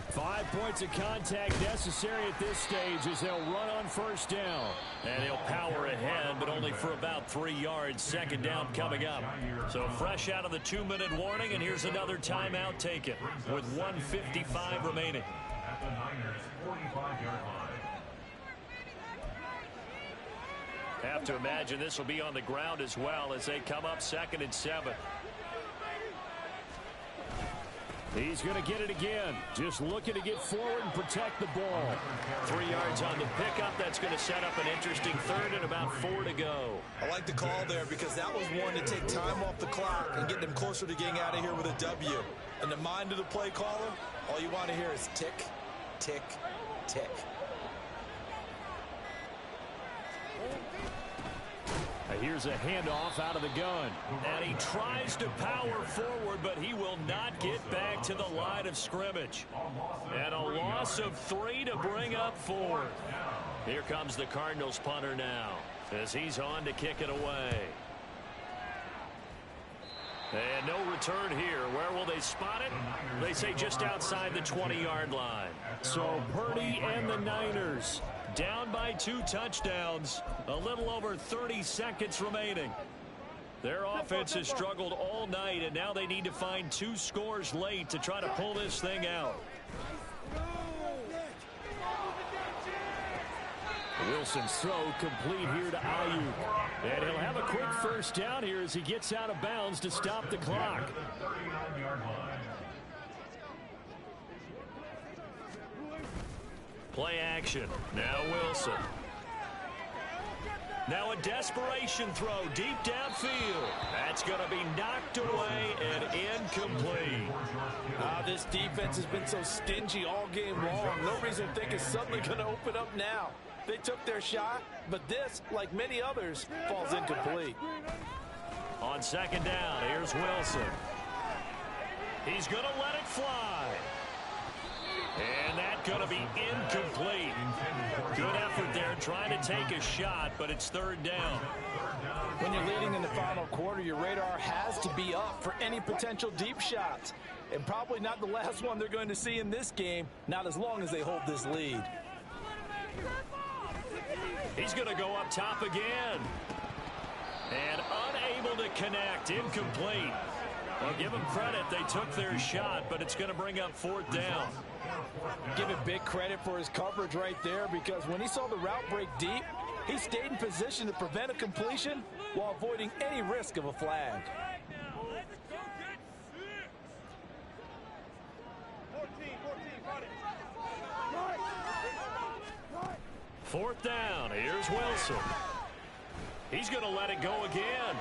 D: 5 points of contact necessary at this stage as they'll run on first down.
B: And he'll power ahead, but only for about 3 yards. Second down coming up. So fresh out of the 2-minute warning, and here's another timeout taken with 1:55 remaining.
E: At the Niners' 45-yard line.
B: Have to imagine this will be on the ground as well as they come up 2nd and 7.
D: He's going to get it again. Just looking to get forward and protect the ball.
B: 3 yards on the pickup. That's going to set up an interesting 3rd and about 4 to go.
C: I like the call there because that was one to take time off the clock and get them closer to getting out of here with a W. In the mind of the play caller, all you want to hear is tick, tick, tick.
D: Here's a handoff out of the gun.
B: And he tries to power forward, but he will not get back to the line of scrimmage. And a loss of 3 to bring up 4. Here comes the Cardinals punter now as he's on to kick it away. And no return here. Where will they spot it? They say just outside the 20-yard line.
D: So Purdy and the Niners
B: down by 2 touchdowns. A little over 30 seconds remaining. Their offense has struggled all night, and now they need to find 2 scores late to try to pull this thing out.
D: Wilson's throw complete here to Ayuk. And he'll have a quick first down here as he gets out of bounds to stop the clock.
B: Play action. Now Wilson. Now a desperation throw deep downfield. That's going to be knocked away and incomplete.
F: This defense has been so stingy all game long. No reason to think it's suddenly going to open up now. They took their shot, but this, like many others, falls incomplete.
B: On 2nd down, here's Wilson. He's going to let it fly. And that's going to be incomplete. Good effort there trying to take a shot, but it's 3rd down.
F: When you're leading in the final quarter, your radar has to be up for any potential deep shots. And probably not the last one they're going to see in this game, not as long as they hold this lead.
B: He's going to go up top again. And unable to connect. Incomplete. Well, give them credit. They took their shot, but it's going to bring up 4th down.
F: Give him big credit for his coverage right there, because when he saw the route break deep, he stayed in position to prevent a completion while avoiding any risk of a flag.
B: Fourth down. Here's Wilson. He's going to let it go again.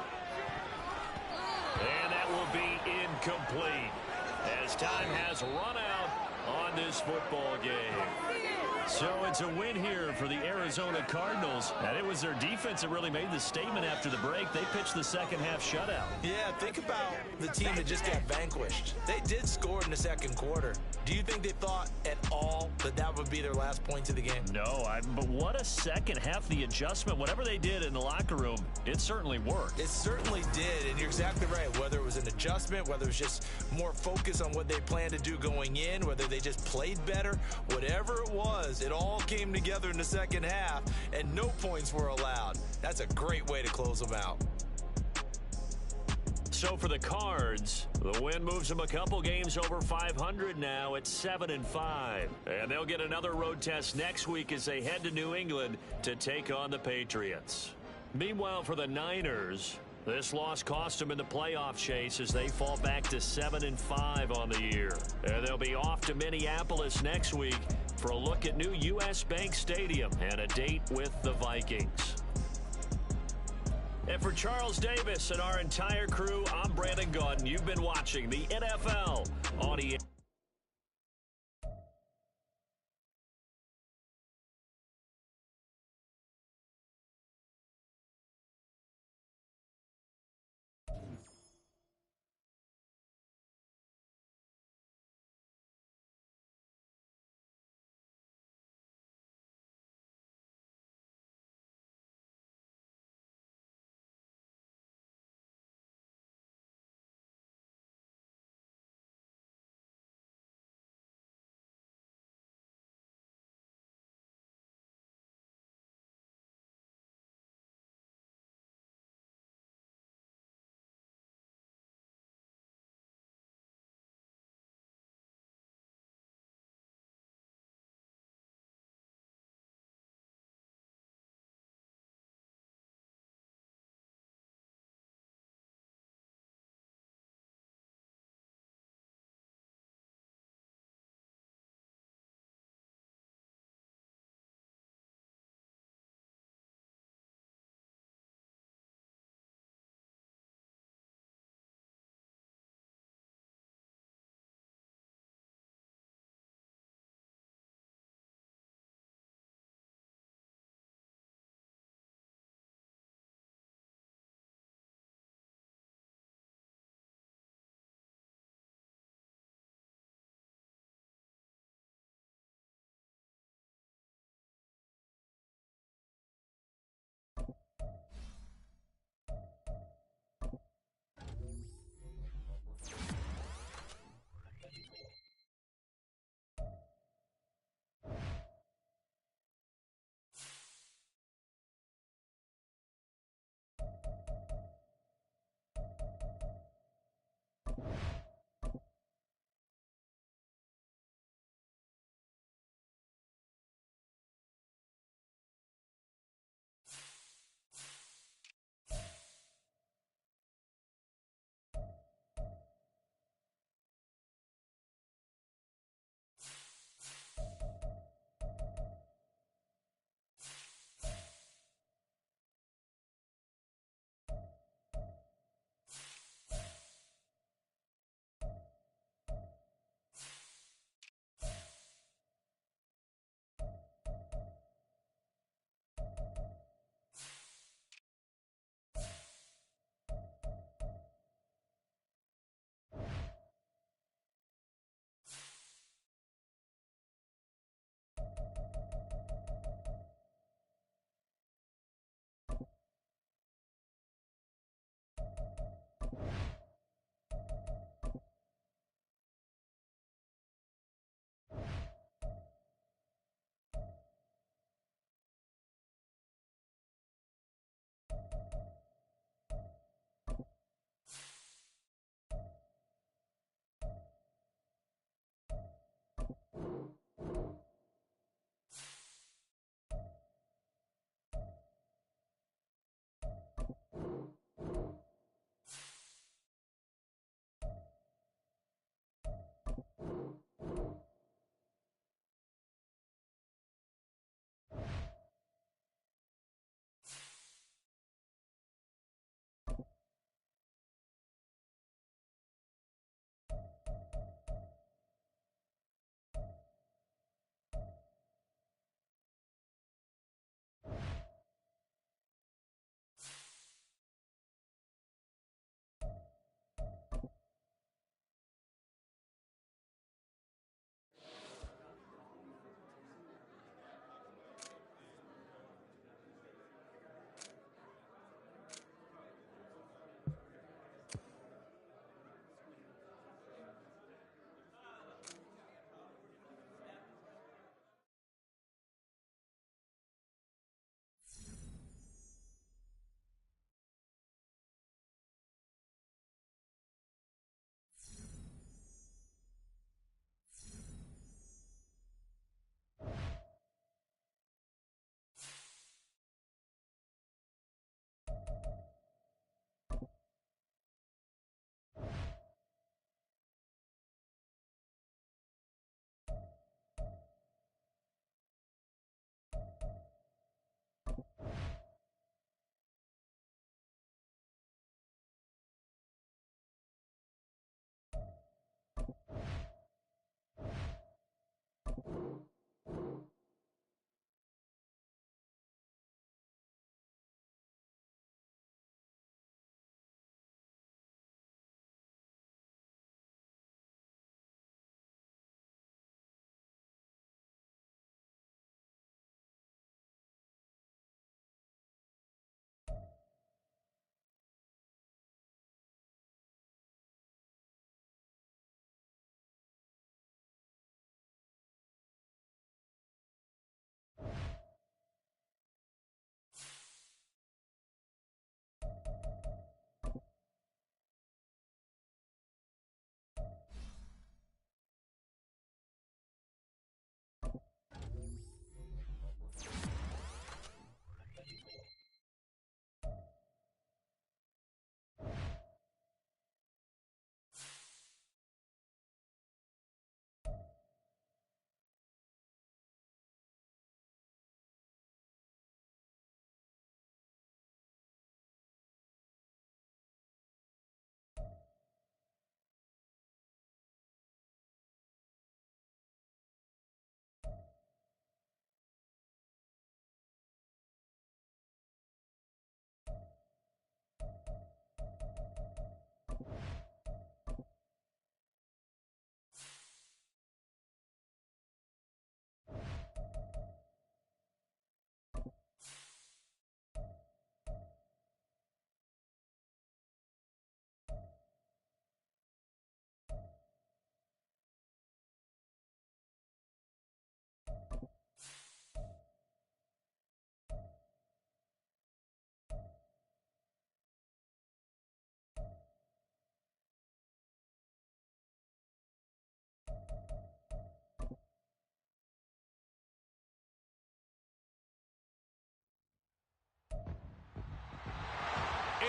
B: And that will be incomplete as time has run out on this football game. So it's a win here for the Arizona Cardinals, and it was their defense that really made the statement after the break. They pitched the second half shutout.
C: Yeah, think about the team that just got vanquished. They did score in the second quarter. Do you think they thought at all that that would be their last points of the game?
B: No, but what a second half. The adjustment, whatever they did in the locker room, it certainly worked.
C: It certainly did, and you're exactly right. Whether it was an adjustment, whether it was just more focus on what they planned to do going in, whether they just played better, whatever it was, it all came together in the second half, and no points were allowed. That's a great way to close them out.
B: So for the Cards, the win moves them a couple games over 500 now at 7-5. And they'll get another road test next week as they head to New England to take on the Patriots. Meanwhile, for the Niners, this loss cost them in the playoff chase as they fall back to 7-5 on the year. And they'll be off to Minneapolis next week for a look at new U.S. Bank Stadium and a date with the Vikings. And for Charles Davis and our entire crew, I'm Brandon Gaudin. You've been watching the NFL on ESPN.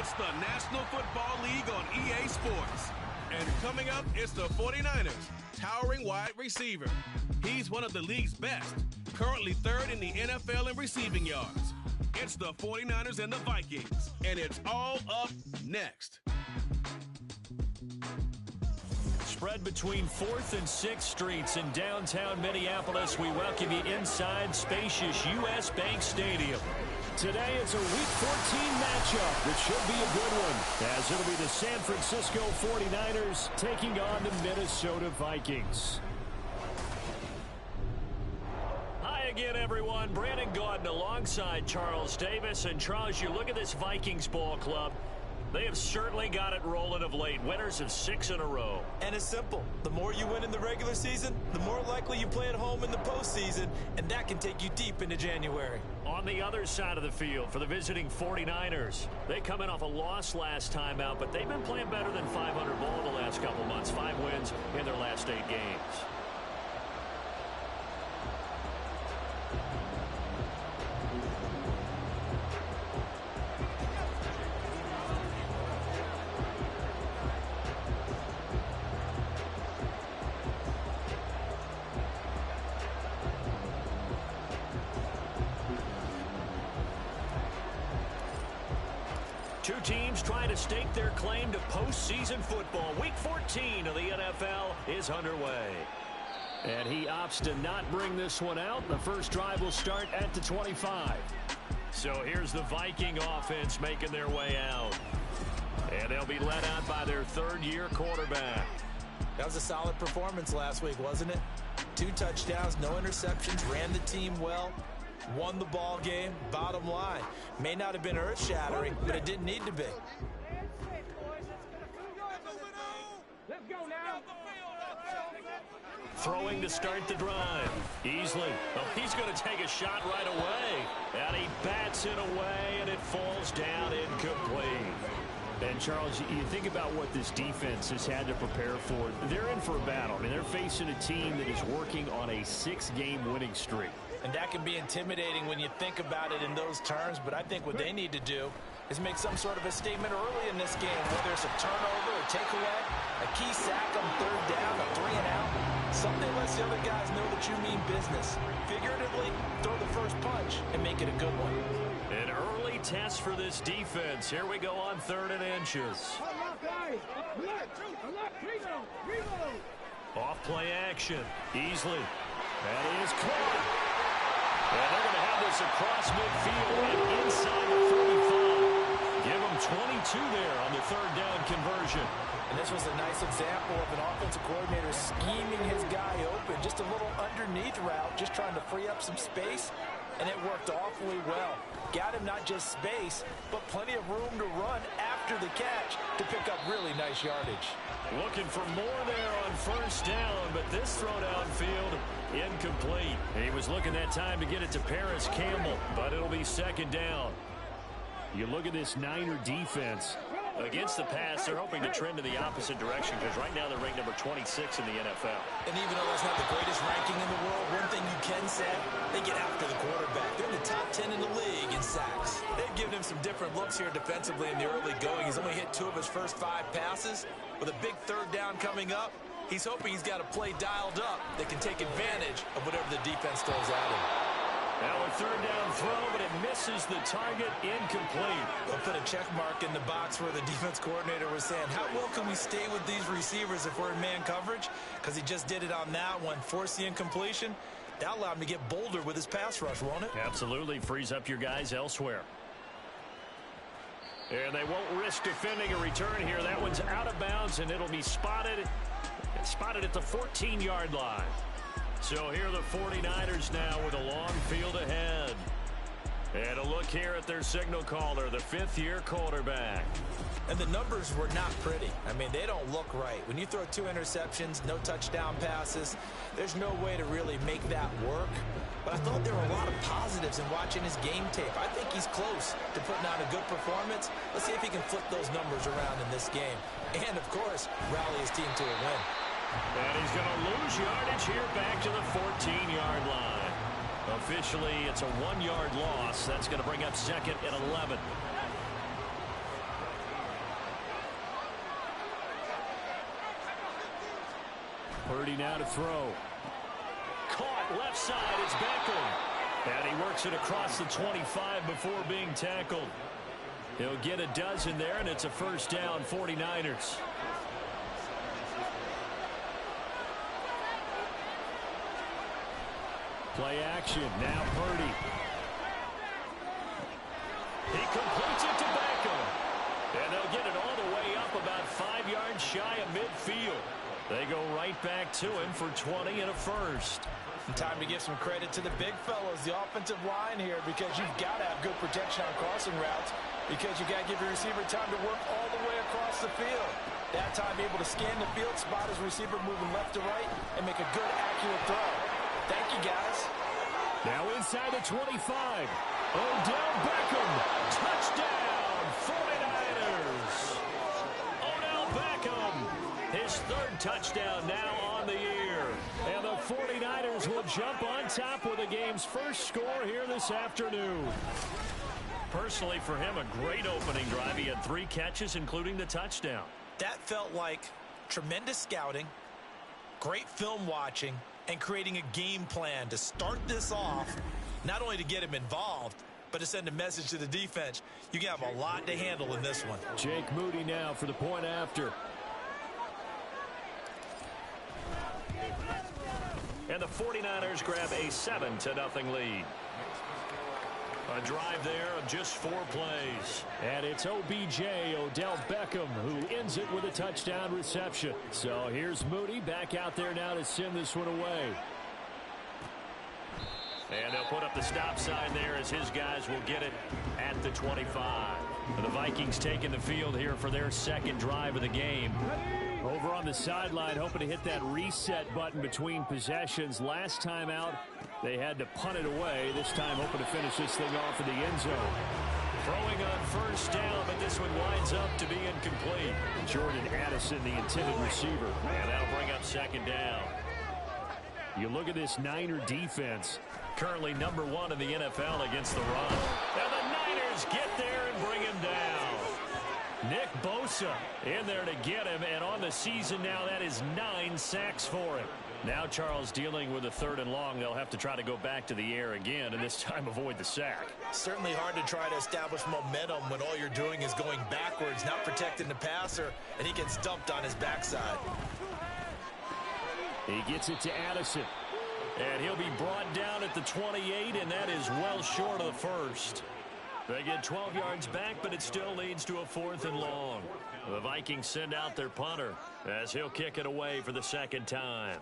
A: It's the National Football League on EA Sports. And coming up, it's the 49ers, towering wide receiver. He's one of the league's best, currently third in the NFL in receiving yards. It's the 49ers and the Vikings, and it's all up next.
B: Spread between 4th and 6th Streets in downtown Minneapolis. We welcome you inside spacious U.S. Bank Stadium.
D: Today it's a Week 14 matchup that should be a good one, as it'll be the San Francisco 49ers taking on the Minnesota Vikings.
B: Hi again, everyone. Brandon Gaudin alongside Charles Davis. And Charles, you look at this Vikings ball club. They have certainly got it rolling of late. Winners of 6 in a row.
C: And it's simple. The more you win in the regular season, the more likely you play at home in the postseason, and that can take you deep into January.
B: On the other side of the field for the visiting 49ers, they come in off a loss last time out, but they've been playing better than 500 ball the last couple months. 5 wins in their last 8 games. Two teams trying to stake their claim to postseason football. Week 14 of the NFL is underway.
D: And he opts to not bring this one out. The first drive will start at the 25.
B: So here's the Viking offense making their way out. And they'll be led out by their third-year quarterback.
C: That was a solid performance last week, wasn't it? 2 touchdowns, no interceptions, ran the team well. Won the ball game. Bottom line, may not have been earth-shattering, but it didn't need to be.
B: Throwing to start the drive. Easily. Oh, he's going to take a shot right away. And he bats it away, and it falls down incomplete.
D: And, Charles, you think about what this defense has had to prepare for. They're in for a battle. I mean, they're facing a team that is working on a 6-game winning streak.
C: And that can be intimidating when you think about it in those terms, but I think what they need to do is make some sort of a statement early in this game, whether it's a turnover, a takeaway, a key sack on 3rd down, a 3-and-out. Something lets the other guys know that you mean business. Figuratively, throw the first punch and make it a good one.
B: An early test for this defense. Here we go on 3rd and inches. Off play action. Easily. That is caught. And they're going to have this across midfield and inside the 45. Give them 22 there on the 3rd down conversion.
C: And this was a nice example of an offensive coordinator scheming his guy open. Just a little underneath route, just trying to free up some space. And it worked awfully well. Got him not just space, but plenty of room to run after the catch to pick up really nice yardage.
B: Looking for more there on 1st down, but this throw downfield incomplete. He was looking that time to get it to Paris Campbell, but it'll be 2nd down.
D: You look at this Niner defense.
B: Against the pass, they're hoping to trend in the opposite direction because right now they're ranked number 26 in the NFL.
C: And even though that's not the greatest ranking in the world, one thing you can say, they get after the quarterback. They're in the top 10 in the league in sacks. They've given him some different looks here defensively in the early going. He's only hit 2 of his first 5 passes. With a big 3rd down coming up, he's hoping he's got a play dialed up that can take advantage of whatever the defense throws at him.
B: Now a 3rd down throw, but it misses the target, incomplete.
C: They'll put a check mark in the box where the defense coordinator was saying, how well can we stay with these receivers if we're in man coverage? Because he just did it on that one, forced the incompletion. That allowed him to get bolder with his pass rush, won't it?
B: Absolutely, frees up your guys elsewhere. And they won't risk defending a return here. That one's out of bounds, and it'll be spotted at the 14-yard line. So here are the 49ers now with a long field ahead. And a look here at their signal caller, the 5th-year quarterback.
C: And the numbers were not pretty. I mean, they don't look right. When you throw 2 interceptions, no touchdown passes, there's no way to really make that work. But I thought there were a lot of positives in watching his game tape. I think he's close to putting out a good performance. Let's see if he can flip those numbers around in this game. And, of course, rally his team to a win.
B: And he's going to lose yardage here back to the 14-yard line. Officially, it's a 1-yard loss. That's going to bring up 2nd and 11.
D: Purdy now to throw. Caught left side. It's Beckham. And he works it across the 25 before being tackled. He'll get a dozen there, and it's a first down, 49ers. Play action. Now Purdy. He completes it to Beckham. And they'll get it all the way up about 5 yards shy of midfield. They go right back to him for 20 and a first.
C: And time to give some credit to the big fellas, the offensive line here, because you've got to have good protection on crossing routes, because you got to give your receiver time to work all the way across the field. That time able to scan the field, spot his receiver moving left to right, and make a good, accurate throw. Thank you, guys.
D: Now inside the 25. Odell Beckham. Touchdown, 49ers. Odell Beckham. His third touchdown now on the year. And the 49ers will jump on top with the game's first score here this afternoon.
B: Personally, for him, a great opening drive. He had 3 catches, including the touchdown.
C: That felt like tremendous scouting, great film watching, and creating a game plan to start this off, not only to get him involved, but to send a message to the defense. You can have a lot to handle in this one.
D: Jake Moody now for the point after.
B: And the 49ers grab a 7-0 lead. A drive there of just 4 plays.
D: And it's OBJ, Odell Beckham, who ends it with a touchdown reception. So here's Moody back out there now to send this one away.
B: And they'll put up the stop sign there as his guys will get it at the 25. The Vikings taking the field here for their second drive of the game.
D: Over on the sideline, hoping to hit that reset button between possessions. Last time out, they had to punt it away. This time, hoping to finish this thing off in the end zone.
B: Throwing on first down, but this one winds up to be incomplete.
D: Jordan Addison, the intended receiver.
B: And that'll bring up second down.
D: You look at this Niner defense.
B: Currently number 1 in the NFL against the run. And the Niners get there and bring him down.
D: Nick Bosa
B: in there to get him, and on the season now, that is 9 sacks for him. Now Charles dealing with a 3rd and long. They'll have to try to go back to the air again, and this time avoid the sack.
C: Certainly hard to try to establish momentum when all you're doing is going backwards, not protecting the passer, and he gets dumped on his backside.
D: He gets it to Addison.
B: And he'll be brought down at the 28, and that is well short of the first. They get 12 yards back, but it still leads to a 4th and long. The Vikings send out their punter as he'll kick it away for the second time.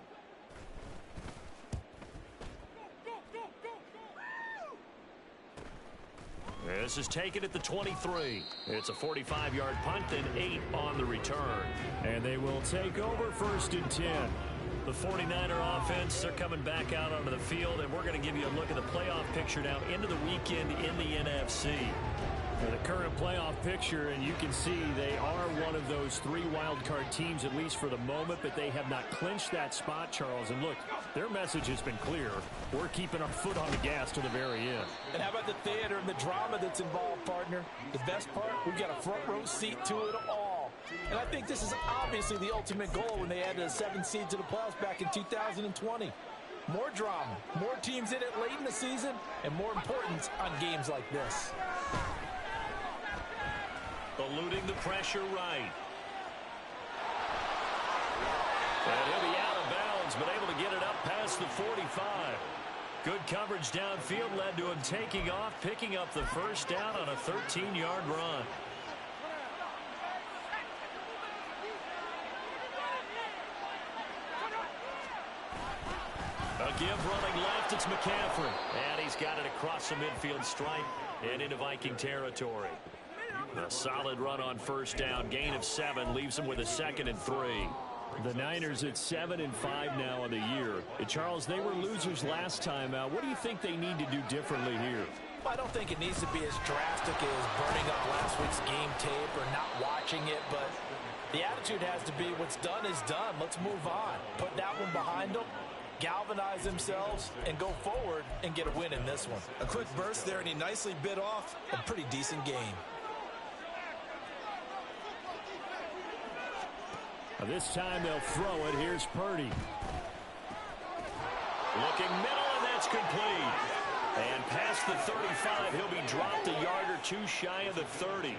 B: This is taken at the 23. It's a 45-yard punt and 8 on the return.
D: And they will take over 1st and 10.
B: The 49er offense, they're coming back out onto the field, and we're going to give you a look at the playoff picture now into the weekend in the NFC.
D: The current playoff picture, and you can see they are one of those 3 wildcard teams, at least for the moment, but they have not clinched that spot, Charles. And look, their message has been clear. We're keeping our foot on the gas to the very end.
C: And how about the theater and the drama that's involved, partner? The best part, we've got a front row seat to it all. And I think this is obviously the ultimate goal when they added a 7th seed to the playoffs back in 2020. More drama, more teams in it late in the season, and more importance on games like this.
B: Eluding the pressure right. And he'll be out of bounds, but able to get it up past the 45. Good coverage downfield led to him taking off, picking up the first down on a 13-yard run. A give running left, it's McCaffrey. And he's got it across the midfield stripe and into Viking territory. A solid run on first down, gain of 7, leaves him with a 2nd and 3.
D: The Niners at 7-5 now on the year. Charles, they were losers last time out. What do you think they need to do differently here?
C: I don't think it needs to be as drastic as burning up last week's game tape or not watching it, but the attitude has to be what's done is done. Let's move on. Put that one behind them, galvanize themselves, and go forward and get a win in this one. A quick burst there, and he nicely bit off a pretty decent game.
D: This time they'll throw it. Here's Purdy.
B: Looking middle, and that's complete. And past the 35, he'll be dropped a yard or two shy of the 30.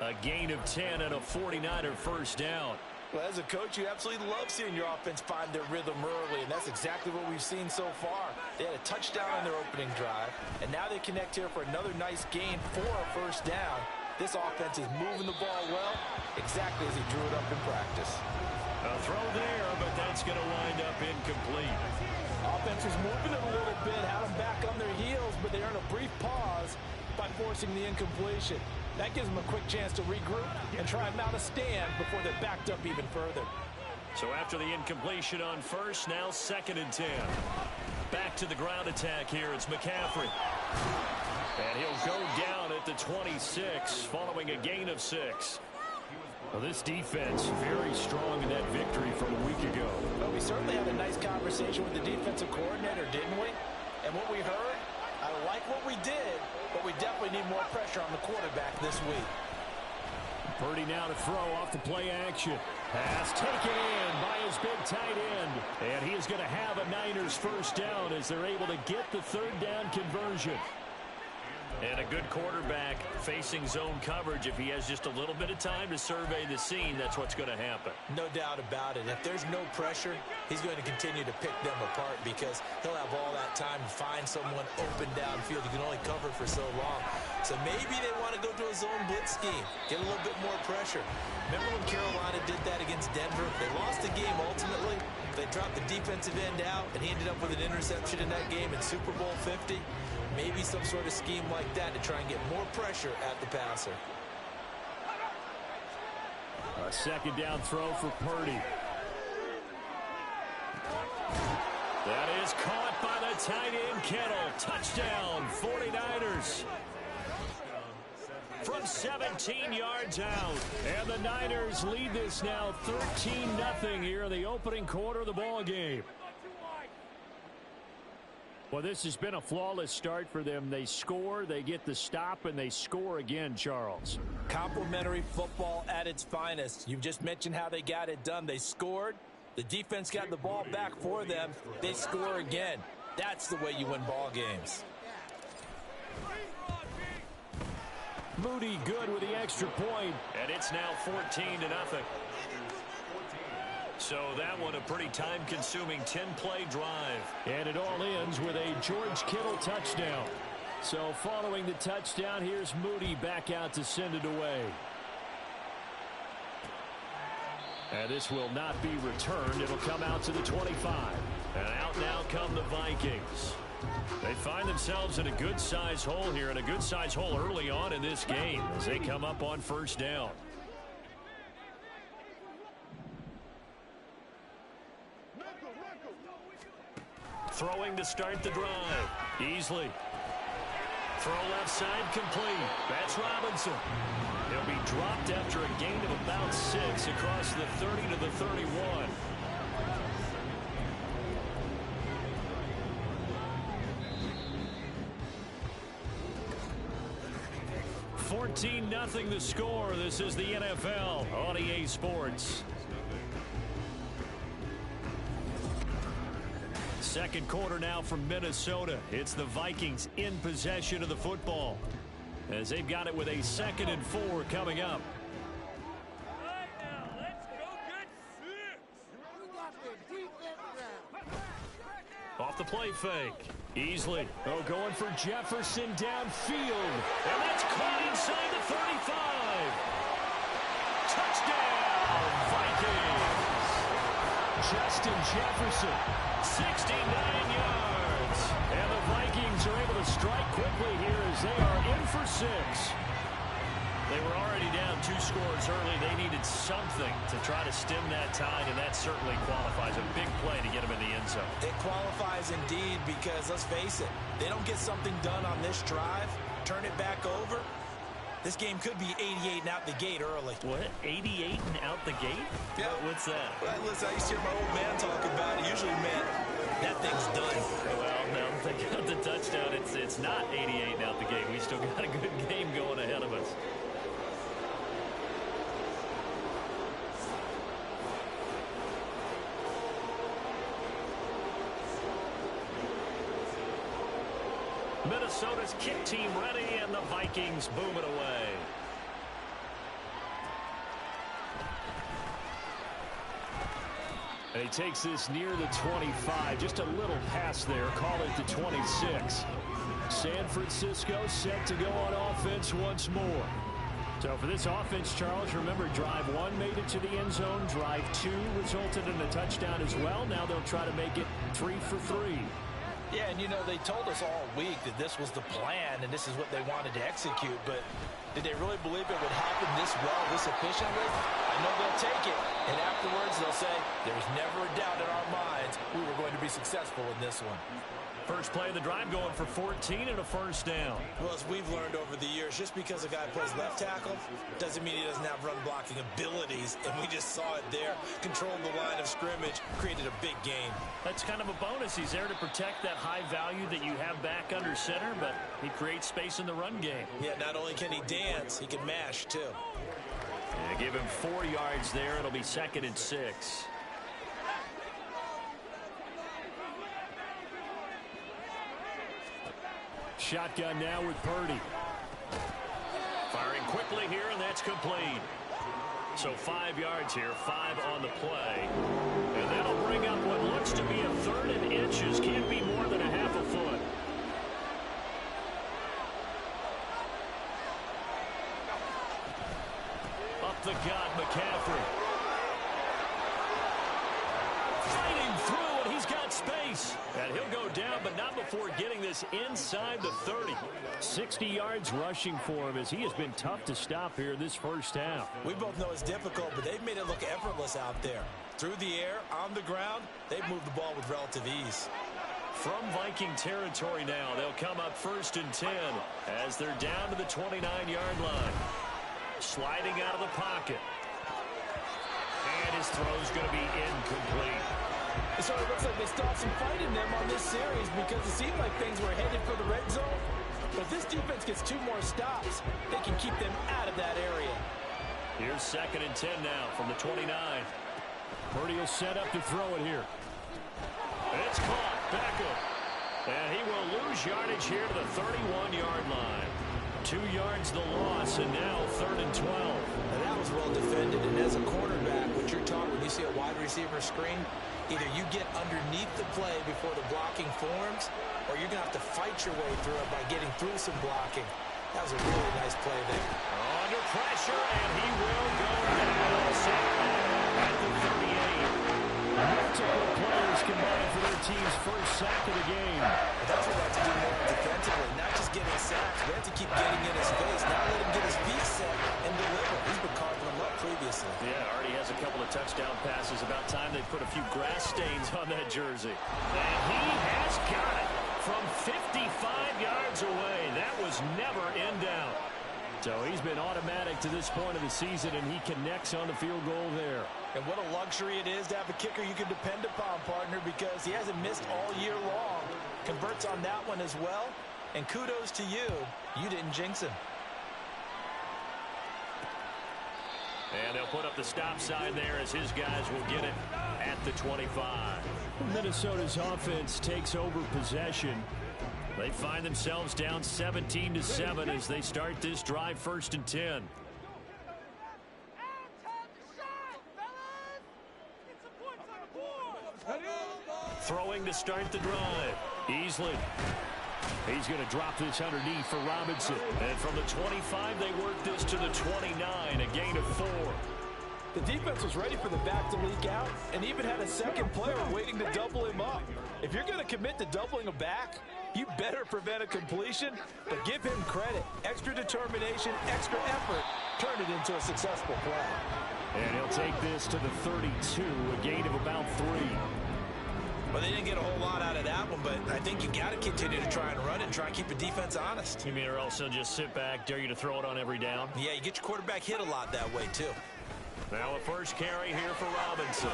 B: A gain of 10 and a 49er first down.
C: Well, as a coach, you absolutely love seeing your offense find their rhythm early, and that's exactly what we've seen so far. They had a touchdown on their opening drive, and now they connect here for another nice gain for a first down. This offense is moving the ball well, exactly as he drew it up in practice.
B: A throw there, but that's going to wind up incomplete.
F: Offense was moving it a little bit, had them back on their heels, but they earned a brief pause by forcing the incompletion. That gives them a quick chance to regroup and try and mount a stand before they're backed up even further.
B: So after the incompletion on first, now 2nd and 10. Back to the ground attack here. It's McCaffrey. And he'll go down at the 26 following a gain of 6.
D: Well, this defense very strong in that victory from a week ago.
F: Well, we certainly had a nice conversation with the defensive coordinator, didn't we? And what we heard, I like what we did, but we definitely need more pressure on the quarterback this week.
D: Purdy now to throw off the play action. Pass taken in by his big tight end. And he is going to have a Niners first down as they're able to get the 3rd down conversion.
B: And a good quarterback facing zone coverage. If he has just a little bit of time to survey the scene, that's what's going to happen.
C: No doubt about it. If there's no pressure, he's going to continue to pick them apart because he'll have all that time to find someone open downfield. You can only cover for so long. So maybe they want to go to a zone blitz scheme, get a little bit more pressure. Remember when Carolina did that against Denver? They lost the game ultimately. They dropped the defensive end out, and he ended up with an interception in that game in Super Bowl 50. Maybe some sort of scheme like that to try and get more pressure at the passer.
D: A 2nd down throw for Purdy.
B: That is caught by the tight end Kittle. Touchdown, 49ers. From 17 yards out.
D: And the Niners lead this now 13-0 here in the opening quarter of the ball game. Well, this has been a flawless start for them. They score, they get the stop, and they score again, Charles.
F: Complimentary football at its finest. You've just mentioned how they got it done. They scored. The defense got the ball back for them. They score again. That's the way you win ball games.
D: Moody good with the extra point.
B: And it's now 14-0. So that one a pretty time-consuming 10-play drive.
D: And it all ends with a George Kittle touchdown. So following the touchdown, here's Moody back out to send it away. And this will not be returned. It'll come out to the 25.
B: And out now come the Vikings. They find themselves in a good-sized hole here, and a good-sized hole early on in this game as they come up on first down. Throwing to start the drive. Easley. Throw left side complete. That's Robinson. He'll be dropped after a gain of about 6 across the 30 to the 31. $14-0 the score. This is the NFL on EA Sports. Second quarter now from Minnesota. It's the Vikings in possession of the football as they've got it with a 2nd and 4 coming up. Off the play fake. Easley. Oh, going for Jefferson downfield. And that's caught inside the 35. Touchdown, Vikings. Justin Jefferson, 69 yards. And the Vikings are able to strike quickly here as they are in for 6. They were already down 2 scores early. They needed something to try to stem that tide, and that certainly qualifies. A big play to get them in the end zone.
C: It qualifies indeed because, let's face it, they don't get something done on this drive, turn it back over, this game could be 88 and out the gate early.
B: What? 88 and out the gate?
C: Yeah.
B: What's that?
C: Well, listen, I used to hear my old man talk about it. Usually meant that thing's done.
B: Well, no, they got the touchdown. It's not 88 and out the gate. We still got a good game going ahead of us. Minnesota's kick team ready, and the Vikings boom it away.
D: And he takes this near the 25. Just a little pass there. Call it the 26. San Francisco set to go on offense once more. So for this offense, Charles, remember, drive 1 made it to the end zone. Drive 2 resulted in a touchdown as well. Now they'll try to make it 3 for 3.
C: Yeah, and you know, they told us all week that this was the plan and this is what they wanted to execute, but did they really believe it would happen this well, this efficiently? I know they'll take it, and afterwards they'll say, there's never a doubt in our minds we were going to be successful in this one.
B: First play of the drive going for 14 and a first down.
C: Well, as we've learned over the years, just because a guy plays left tackle doesn't mean he doesn't have run blocking abilities, and we just saw it there. Controlled the line of scrimmage, created a big game.
B: That's kind of a bonus. He's there to protect that high value that you have back under center, but he creates space in the run game.
C: Yeah, not only can he dance, he can mash, too.
B: Yeah, give him 4 yards there. It'll be 2nd and 6.
D: Shotgun now with Purdy.
B: Firing quickly here, and that's complete. So 5 yards here, 5 on the play. And that'll bring up what looks to be a 3rd and inches. Can't be more than a half a foot. Up the gut, McCaffrey. Fighting through, and he's got space. And he'll go down, but not before getting this inside the 30.
D: 60 yards rushing for him as he has been tough to stop here this first half.
C: We both know it's difficult, but they've made it look effortless out there. Through the air, on the ground, they've moved the ball with relative ease.
B: From Viking territory now, they'll come up 1st and 10 as they're down to the 29-yard line. Sliding out of the pocket. And his throw's going to be incomplete.
C: It sort of looks like they stopped some fight in them on this series because it seemed like things were headed for the red zone. But if this defense gets 2 more stops, they can keep them out of that area.
B: Here's 2nd and 10 now from the 29.
D: Purdy will set up to throw it here.
B: It's caught. Beckham. And he will lose yardage here to the 31-yard line. 2 yards the loss, and now 3rd and 12.
C: And that was well defended. And as a quarterback, what you're taught when you see a wide receiver screen, either you get underneath the play before the blocking forms, or you're going to have to fight your way through it by getting through some blocking. That was a really nice play there.
B: Under pressure, and he will go down. At the 38.
D: Multiple players combined for their team's first sack of the game.
C: But that's what we have to do more defensively, not just getting sacks. We have to keep getting in his face, not let him get his feet set and deliver. He's been carving them up previously.
B: Yeah, already has a couple of touchdown passes. About time they put a few grass stains on that jersey. And he has got it from 55 yards away. That was never in doubt.
D: So he's been automatic to this point of the season, and he connects on the field goal there.
C: And what a luxury it is to have a kicker you can depend upon, partner, because he hasn't missed all year long. Converts on that one as well. And kudos to you. You didn't jinx him.
B: And they'll put up the stop sign there as his guys will get it at the 25.
D: Minnesota's offense takes over possession.
B: They find themselves down 17-7 as they start this drive 1st and 10. Throwing to start the drive. Easley.
D: He's going to drop this underneath for Robinson.
B: And from the 25, they work this to the 29, a gain of 4.
F: The defense was ready for the back to leak out and even had a second player waiting to double him up. If you're going to commit to doubling a back, you better prevent a completion, but give him credit. Extra determination, extra effort, turn it into a successful play.
D: And he'll take this to the 32, a gain of about 3.
C: Well, they didn't get a whole lot out of that one, but I think you got to continue to try and run and try and keep the defense honest.
B: You mean or else they'll just sit back, dare you to throw it on every down?
C: Yeah, you get your quarterback hit a lot that way, too.
B: Now a first carry here for Robinson.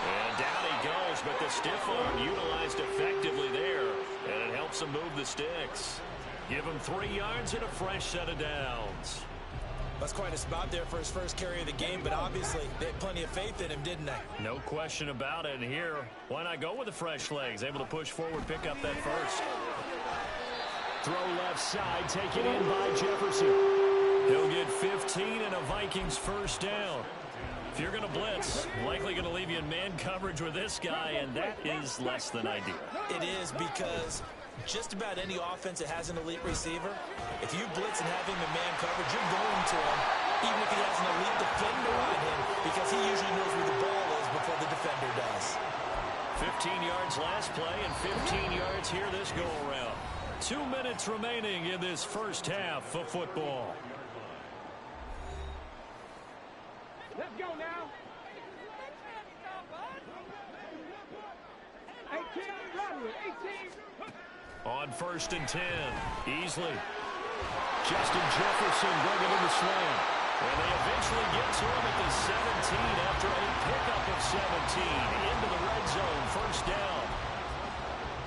B: And down he goes, but the stiff arm utilized effectively there, and it helps him move the sticks. Give him 3 yards and a fresh set of downs.
C: That's quite a spot there for his first carry of the game, but obviously they had plenty of faith in him, didn't they?
B: No question about it. And here, why not go with the fresh legs? Able to push forward, pick up that first.
D: Throw left side, taken in by Jefferson. He'll get 15 and a Vikings first down. If you're going to blitz, likely going to leave you in man coverage with this guy, and that is less than ideal.
C: It is, because just about any offense that has an elite receiver, if you blitz and have him in man coverage, you're going to him, even if he has an elite defender on him, because he usually knows where the ball is before the defender does.
D: 15 yards last play and 15 yards here this go-around. 2 minutes remaining in this first half of football.
G: Let's go now. 18, run with 18.
D: On 1st and 10, Easley. Justin Jefferson bringing in the slam. And they eventually get to him at the 17 after a pickup of 17 into the red zone, first down.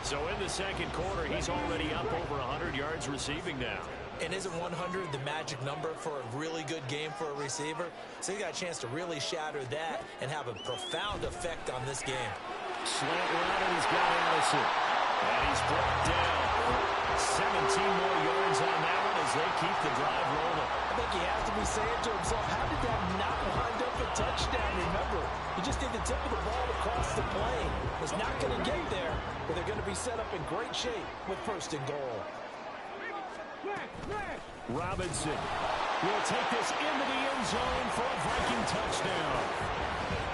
D: So in the second quarter, he's already up over 100 yards receiving now.
C: And isn't 100 the magic number for a really good game for a receiver? So he got a chance to really shatter that and have a profound effect on this game.
D: Slant route, and he's got Allison. And he's brought down. 17 more yards on that one as they keep the drive rolling.
F: I think he has to be saying to himself, how did that not wind up a touchdown? Remember, he just did the tip of the ball across the plane. Was not going to get there, but they're going to be set up in great shape with 1st and goal.
D: Robinson will take this into the end zone for a Viking touchdown.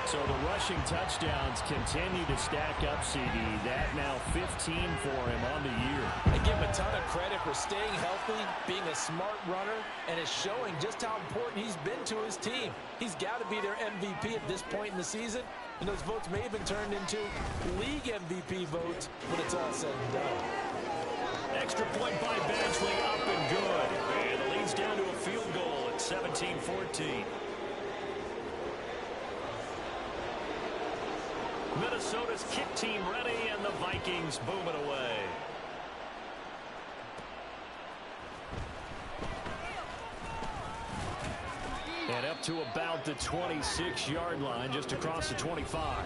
D: So the rushing touchdowns continue to stack up, CD. That now 15 for him on the year.
F: I give him a ton of credit for staying healthy, being a smart runner, and is showing just how important he's been to his team. He's got to be their MVP at this point in the season, and those votes may have been turned into league MVP votes when it's all said and done.
D: Extra point by Badgley, up and good. And it leads down to a field goal at 17-14. Minnesota's kick team ready, and the Vikings boom it away. And up to about the 26-yard line, just across the 25.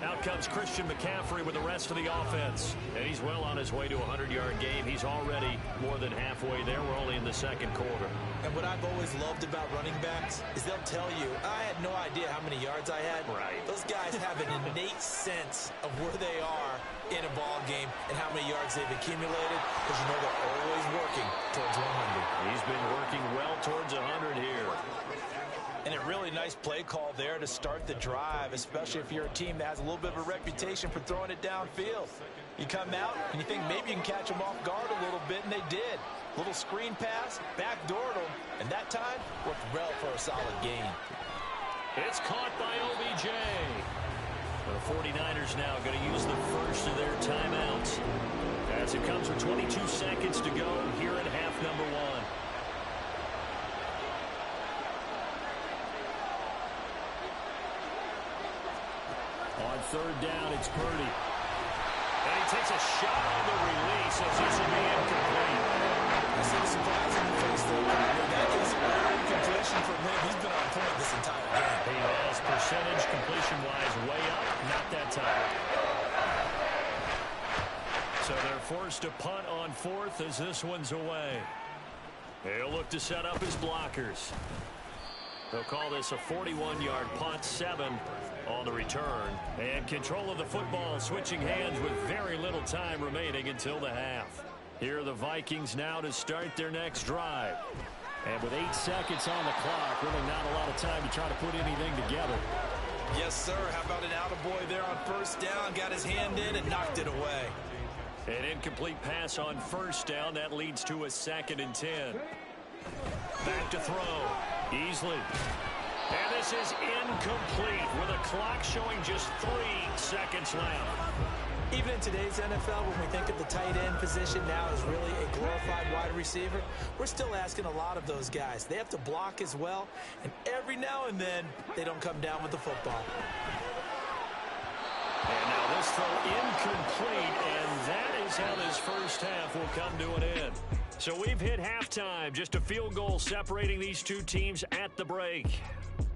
D: Out comes Christian McCaffrey with the rest of the offense. And he's well on his way to a 100-yard game. He's already more than halfway there. We're only in the second quarter.
C: And what I've always loved about running backs is they'll tell you, I had no idea how many yards I had.
D: Right.
C: Those guys have an innate sense of where they are in a ball game and how many yards they've accumulated, because you know they're always working towards 100.
D: He's been working well towards 100 here.
F: And a really nice play call there to start the drive, especially if you're a team that has a little bit of a reputation for throwing it downfield. You come out and you think maybe you can catch them off guard a little bit, and they did. Little screen pass, backdoored them, and that time worked well for a solid gain.
D: It's caught by OBJ. The 49ers now going to use the first of their timeouts as it comes with 22 seconds to go here at half number 1. On 3rd down, it's Purdy. And he takes a shot on the release as this will be incomplete.
C: I see the surprise in the face there. That is early completion from him. He's been on point this entire game.
D: He has percentage completion-wise way up, not that time. So they're forced to punt on 4th as this one's away. He'll look to set up his blockers. They'll call this a 41-yard punt, 7 on the return. And control of the football switching hands with very little time remaining until the half. Here are the Vikings now to start their next drive. And with 8 seconds on the clock, really not a lot of time to try to put anything together.
C: Yes, sir. How about an attaboy there on 1st down? Got his hand in and knocked it away.
D: An incomplete pass on 1st down. That leads to a 2nd and 10. Back to throw. Easley. And this is incomplete with a clock showing just 3 seconds left.
C: Even in today's NFL, when we think of the tight end position now as really a glorified wide receiver, we're still asking a lot of those guys. They have to block as well, and every now and then, they don't come down with the football.
D: And now this throw incomplete, and that is how this first half will come to an end. So we've hit halftime, just a field goal separating these two teams at the break.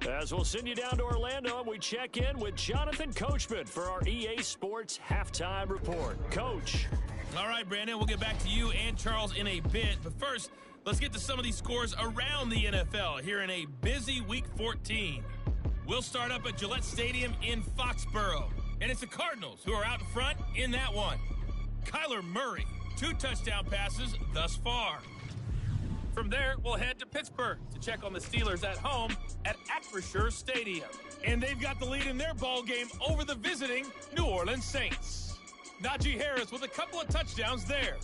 D: As we'll send you down to Orlando, we check in with Jonathan Coachman for our EA Sports Halftime Report. Coach.
H: All right, Brandon, we'll get back to you and Charles in a bit. But first, let's get to some of these scores around the NFL here in a busy Week 14. We'll start up at Gillette Stadium in Foxborough. And it's the Cardinals who are out in front in that one. Kyler Murray, 2 touchdown passes thus far. From there, we'll head to Pittsburgh to check on the Steelers at home at Acrisure Stadium. And they've got the lead in their ball game over the visiting New Orleans Saints. Najee Harris with a couple of touchdowns there.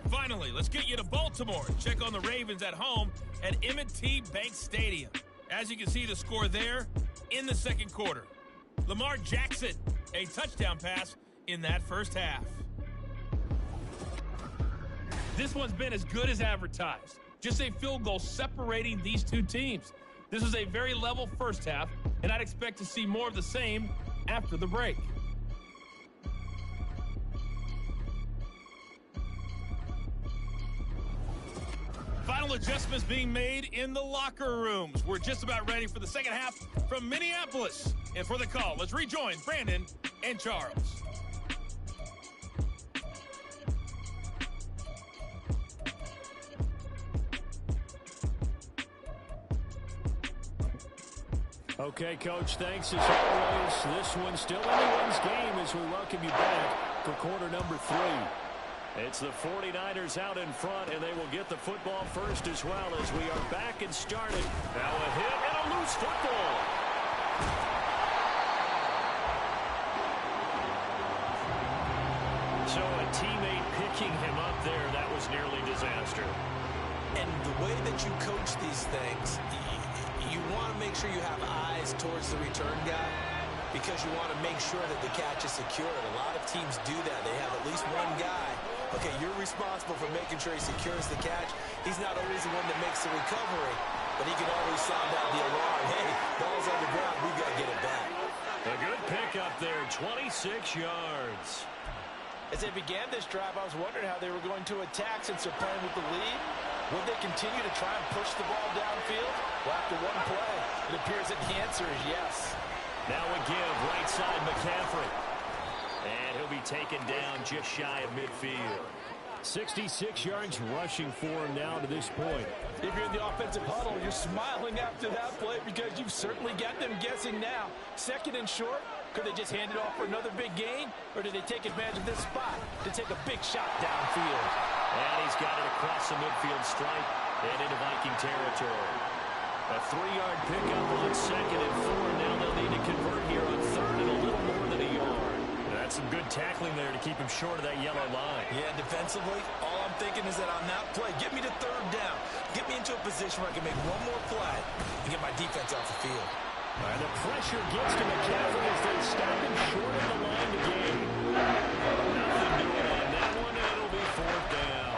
H: Finally, let's get you to Baltimore and check on the Ravens at home at M&T Bank Stadium. As you can see, the score there in the second quarter. Lamar Jackson, a touchdown pass in that first half. This one's been as good as advertised. Just a field goal separating these two teams. This was a very level first half, and I'd expect to see more of the same after the break. Final adjustments being made in the locker rooms. We're just about ready for the second half from Minneapolis. And for the call, let's rejoin Brandon and Charles.
D: Okay, Coach, thanks as always. This one's still anyone's game as we welcome you back for quarter number 3. It's the 49ers out in front, and they will get the football first as well as we are back and started. Now a hit and a loose football. So a teammate picking him up there, that was nearly disaster.
C: And the way that you coach these things, you want to make sure you have eyes towards the return guy because you want to make sure that the catch is secured. A lot of teams do that. They have at least one guy. Okay, you're responsible for making sure he secures the catch. He's not always the one that makes the recovery, but he can always sound out the alarm. Hey, ball's on the ground. We've got to get it back.
B: A good pickup there, 26 yards.
F: As they began this drive, I was wondering how they were going to attack since they're playing with the lead. Would they continue to try and push the ball downfield? Well, after one play, it appears that the answer is yes.
B: Now a give, right side McCaffrey. And he'll be taken down just shy of midfield.
D: 66 yards rushing for him now to this point.
F: If you're in the offensive huddle, you're smiling after that play because you've certainly got them guessing now. Second and short, could they just hand it off for another big gain? Or did they take advantage of this spot to take a big shot downfield?
B: And he's got it across the midfield stripe and into Viking territory. A 3-yard pickup on second and 4. Now they'll need to convert here on third and a little more than a yard. That's some good tackling there to keep him short of that yellow line.
C: Yeah, defensively, all I'm thinking is that on that play, get me to third down. Get me into a position where I can make one more play and get my defense off the field.
D: And the pressure gets to McCaffrey as they stop him short of the line to gain.
B: Nothing doing on that one, and it'll be fourth down.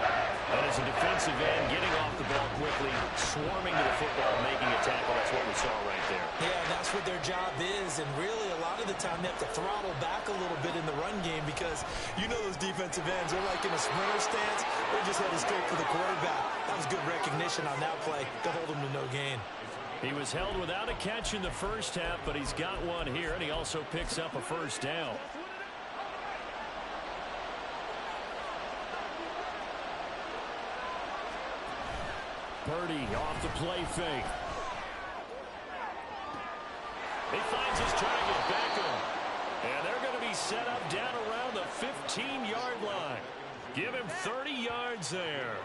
B: And as a defensive end, getting off the ball quickly, swarming to the football, making a tackle. That's what we saw right there.
C: Yeah, that's what their job is, and really a lot of the time they have to throttle back a little bit in the run game because you know those defensive ends, they're like in a sprinter stance. They're just headed straight for the quarterback. That was good recognition on that play to hold them to no gain.
B: He was held without a catch in the first half, but he's got one here, and he also picks up a first down.
D: Purdy off the play fake.
B: He finds his target, Beckham. And they're going to be set up down around the 15-yard line. Give him 30 yards there.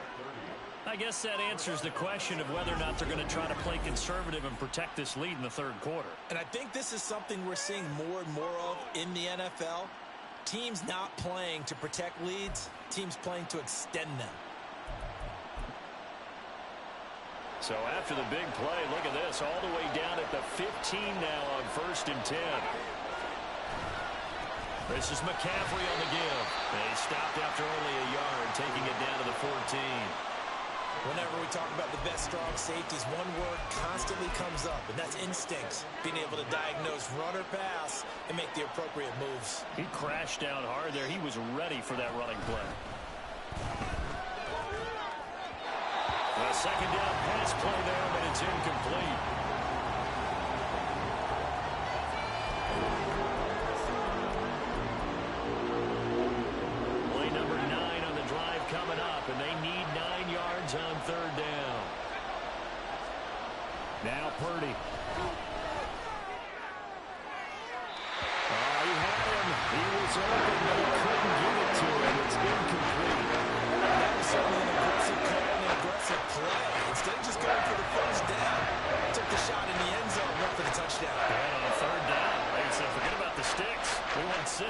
B: I guess that answers the question of whether or not they're going to try to play conservative and protect this lead in the third quarter.
C: And I think this is something we're seeing more and more of in the NFL. Teams not playing to protect leads, teams playing to extend them.
B: So after the big play, look at this, all the way down at the 15 now on 1st and 10. This is McCaffrey on the give. And he stopped after only a yard, taking it down to the 14.
C: Whenever we talk about the best strong safeties, one word constantly comes up, and that's instincts. Being able to diagnose run or pass and make the appropriate moves.
B: He crashed down hard there. He was ready for that running play. A second down pass play there, but it's incomplete.
D: Purdy. He had him. He was open, but he couldn't get it to him. It's incomplete.
C: That was certainly an aggressive call and an aggressive play. Instead of just going for the first down, took the shot in the end zone, went for the touchdown.
B: And on third down, like I said, forget about the sticks. We want 6.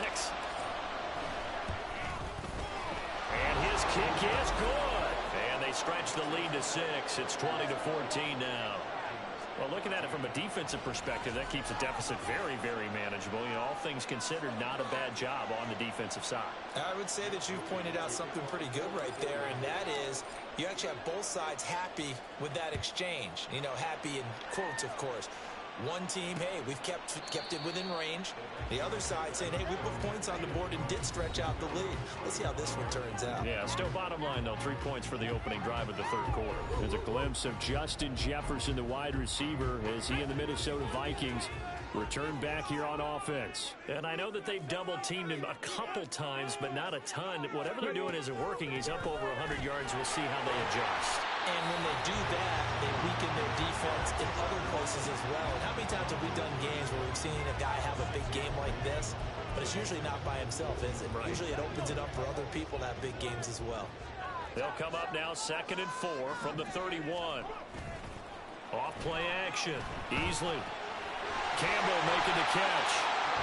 B: And his kick is good. And they stretch the lead to 6. It's 20-14 now. Well, looking at it from a defensive perspective, that keeps the deficit very, very manageable. You know, all things considered, not a bad job on the defensive side.
C: I would say that you've pointed out something pretty good right there, and that is you actually have both sides happy with that exchange. You know, happy in quotes, of course. One team, hey, we've kept it within range. The other side saying, hey, we put points on the board and did stretch out the lead. Let's see how this one turns out.
B: Yeah, still bottom line, though, 3 points for the opening drive of the third quarter.
D: There's a glimpse of Justin Jefferson, the wide receiver, as he and the Minnesota Vikings return back here on offense.
B: And I know that they've double-teamed him a couple times, but not a ton. Whatever they're doing isn't working. He's up over 100 yards. We'll see how they adjust.
C: And when they do that, they weaken their defense in other places as well. And how many times have we done games where we've seen a guy have a big game like this? But it's usually not by himself, is it? Right. Usually it opens it up for other people to have big games as well.
B: They'll come up now 2nd and 4 from the 31. Off play action. Easley. Campbell making the catch.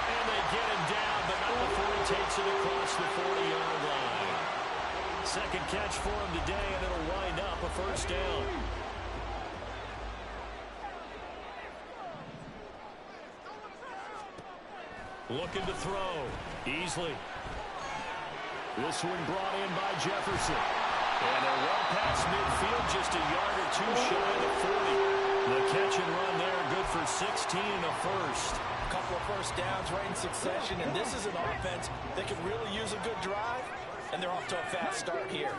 B: And they get him down, but not before he takes it across the 40-yard line. Second catch for him today, and it'll wind up a first down. Looking to throw. Easley.
D: This one brought in by Jefferson.
B: And they're well past midfield, just a yard or two shy of the 40. The catch and run there, good for 16 and a first.
F: A couple of first downs right in succession, and this is an offense that can really use a good drive, and they're off to a fast start here.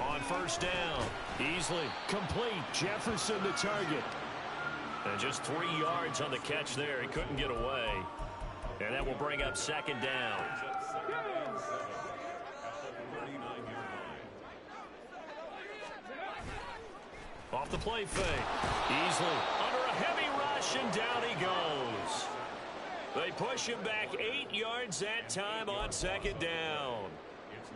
B: On first down, Easley.
D: Complete. Jefferson the target.
B: And just 3 yards on the catch there. He couldn't get away. And that will bring up second down. Off the play fake. Easley under a heavy rush, and down he goes. They push him back 8 yards that time on second down.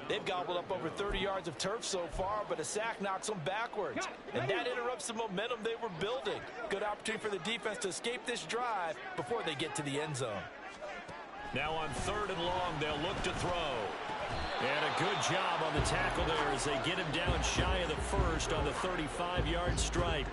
F: They've gobbled up over 30 yards of turf so far, but a sack knocks them backwards. And that interrupts the momentum they were building. Good opportunity for the defense to escape this drive before they get to the end zone.
B: Now on 3rd and long, they'll look to throw. And a good job on the tackle there as they get him down shy of the first on the 35-yard stripe.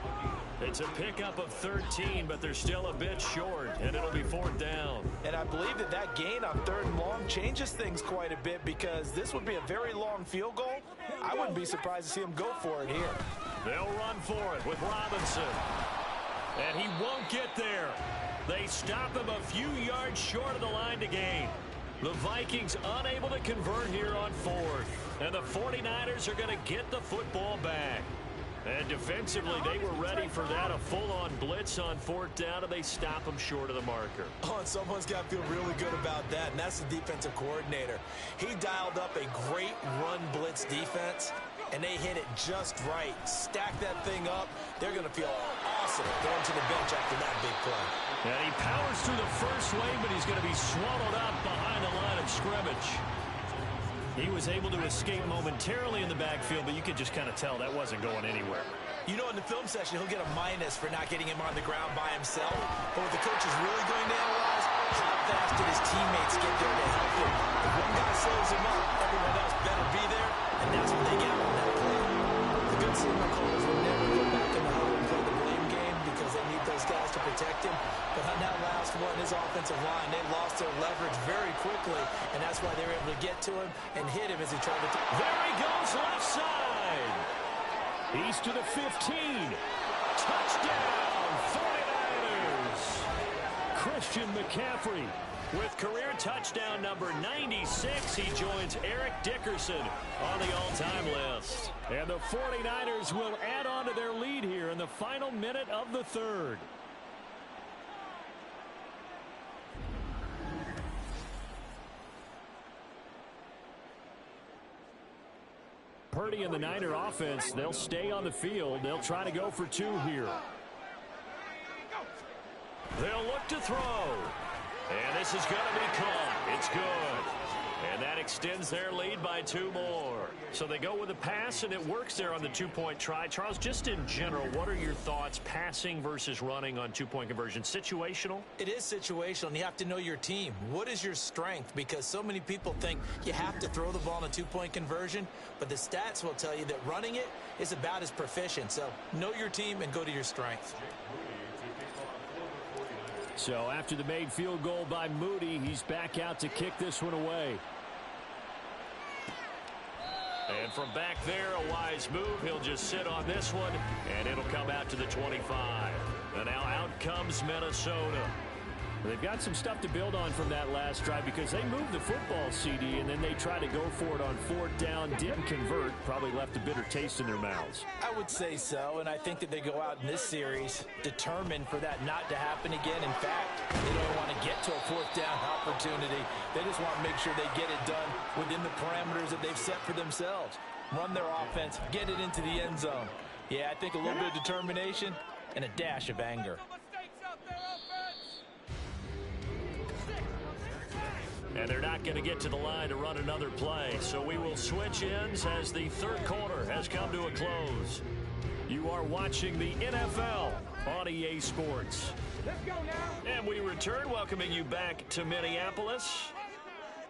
B: It's a pickup of 13, but they're still a bit short, and it'll be 4th down.
F: And I believe that gain on 3rd and long changes things quite a bit, because this would be a very long field goal. I wouldn't be surprised to see him go for it here.
B: They'll run for it with Robinson. And he won't get there. They stop him a few yards short of the line to gain. The Vikings unable to convert here on 4th. And the 49ers are going to get the football back. And defensively, they were ready for that, a full-on blitz on 4th down, and they stop them short of the marker.
C: Oh, and someone's got to feel really good about that, and that's the defensive coordinator. He dialed up a great run blitz defense, and they hit it just right. Stack that thing up. They're going to feel awesome going to the bench after that big play.
B: And he powers through the first wave, but he's going to be swallowed up behind the line of scrimmage. He was able to escape momentarily in the backfield, but you could just kind of tell that wasn't going anywhere.
C: You know, in the film session, he'll get a minus for not getting him on the ground by himself. But what the coach is really going to analyze, how fast did his teammates get there to help him? If one guy slows him up, everyone else better be there, and that's what they got on that play. The good signal callers will never go back in the huddle and play the blame game because they need those guys to protect him. But on that last one, his offensive line, they lost their leverage very quickly, and that's why they were able to get to him and hit him as he tried to...
B: There he goes, left side.
D: He's to the 15.
B: Touchdown, 49ers.
D: Christian McCaffrey.
B: With career touchdown number 96, he joins Eric Dickerson on the all-time list.
D: And the 49ers will add on to their lead here in the final minute of the 3rd. Purdy and the Niner offense, they'll stay on the field. They'll try to go for 2 here.
B: They'll look to throw. And this is going to be caught. It's good. And that extends their lead by 2 more. So they go with a pass, and it works there on the 2-point try. Charles, just in general, what are your thoughts passing versus running on 2-point conversion? Situational?
C: It is situational, and you have to know your team. What is your strength? Because so many people think you have to throw the ball in a 2-point conversion, but the stats will tell you that running it is about as proficient. So know your team and go to your strength.
D: So after the made field goal by Moody, he's back out to kick this one away.
B: And from back there, a wise move. He'll just sit on this one, and it'll come out to the 25. And now out comes Minnesota.
D: They've got some stuff to build on from that last drive because they moved the football, CD, and then they tried to go for it on 4th down, didn't convert, probably left a bitter taste in their mouths.
C: I would say so, and I think that they go out in this series determined for that not to happen again. In fact, they don't want to get to a 4th down opportunity. They just want to make sure they get it done within the parameters that they've set for themselves. Run their offense, get it into the end zone. Yeah, I think a little bit of determination and a dash of anger.
B: And they're not going to get to the line to run another play. So we will switch ends as the 3rd quarter has come to a close. You are watching the NFL on EA Sports.
G: Let's go now.
B: And we return, welcoming you back to Minneapolis.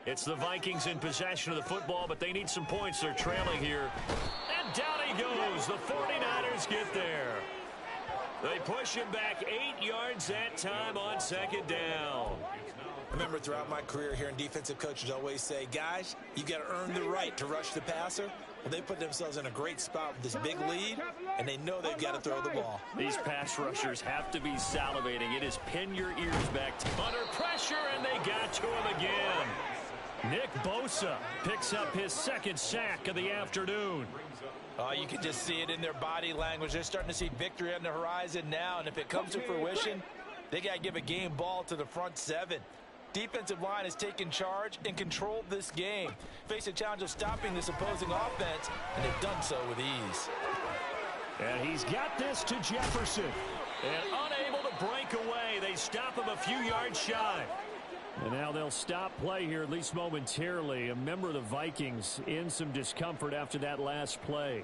B: It's the Vikings in possession of the football, but they need some points. They're trailing here. And down he goes. The 49ers get there. They push him back 8 yards that time on 2nd down.
C: I remember throughout my career hearing defensive coaches always say, guys, you got to earn the right to rush the passer. Well, they put themselves in a great spot with this big lead, and they know they've got to throw the ball.
B: These pass rushers have to be salivating. It is pin your ears back under pressure, and they got to him again.
D: Nick Bosa picks up his 2nd sack of the afternoon.
C: Oh, you can just see it in their body language. They're starting to see victory on the horizon now, and if it comes to fruition, they got to give a game ball to the front 7. Defensive line has taken charge and controlled this game. Face a challenge of stopping this opposing offense, and they've done so with ease.
D: And he's got this to Jefferson.
B: And unable to break away. They stop him a few yards shy.
D: And now they'll stop play here, at least momentarily. A member of the Vikings in some discomfort after that last play.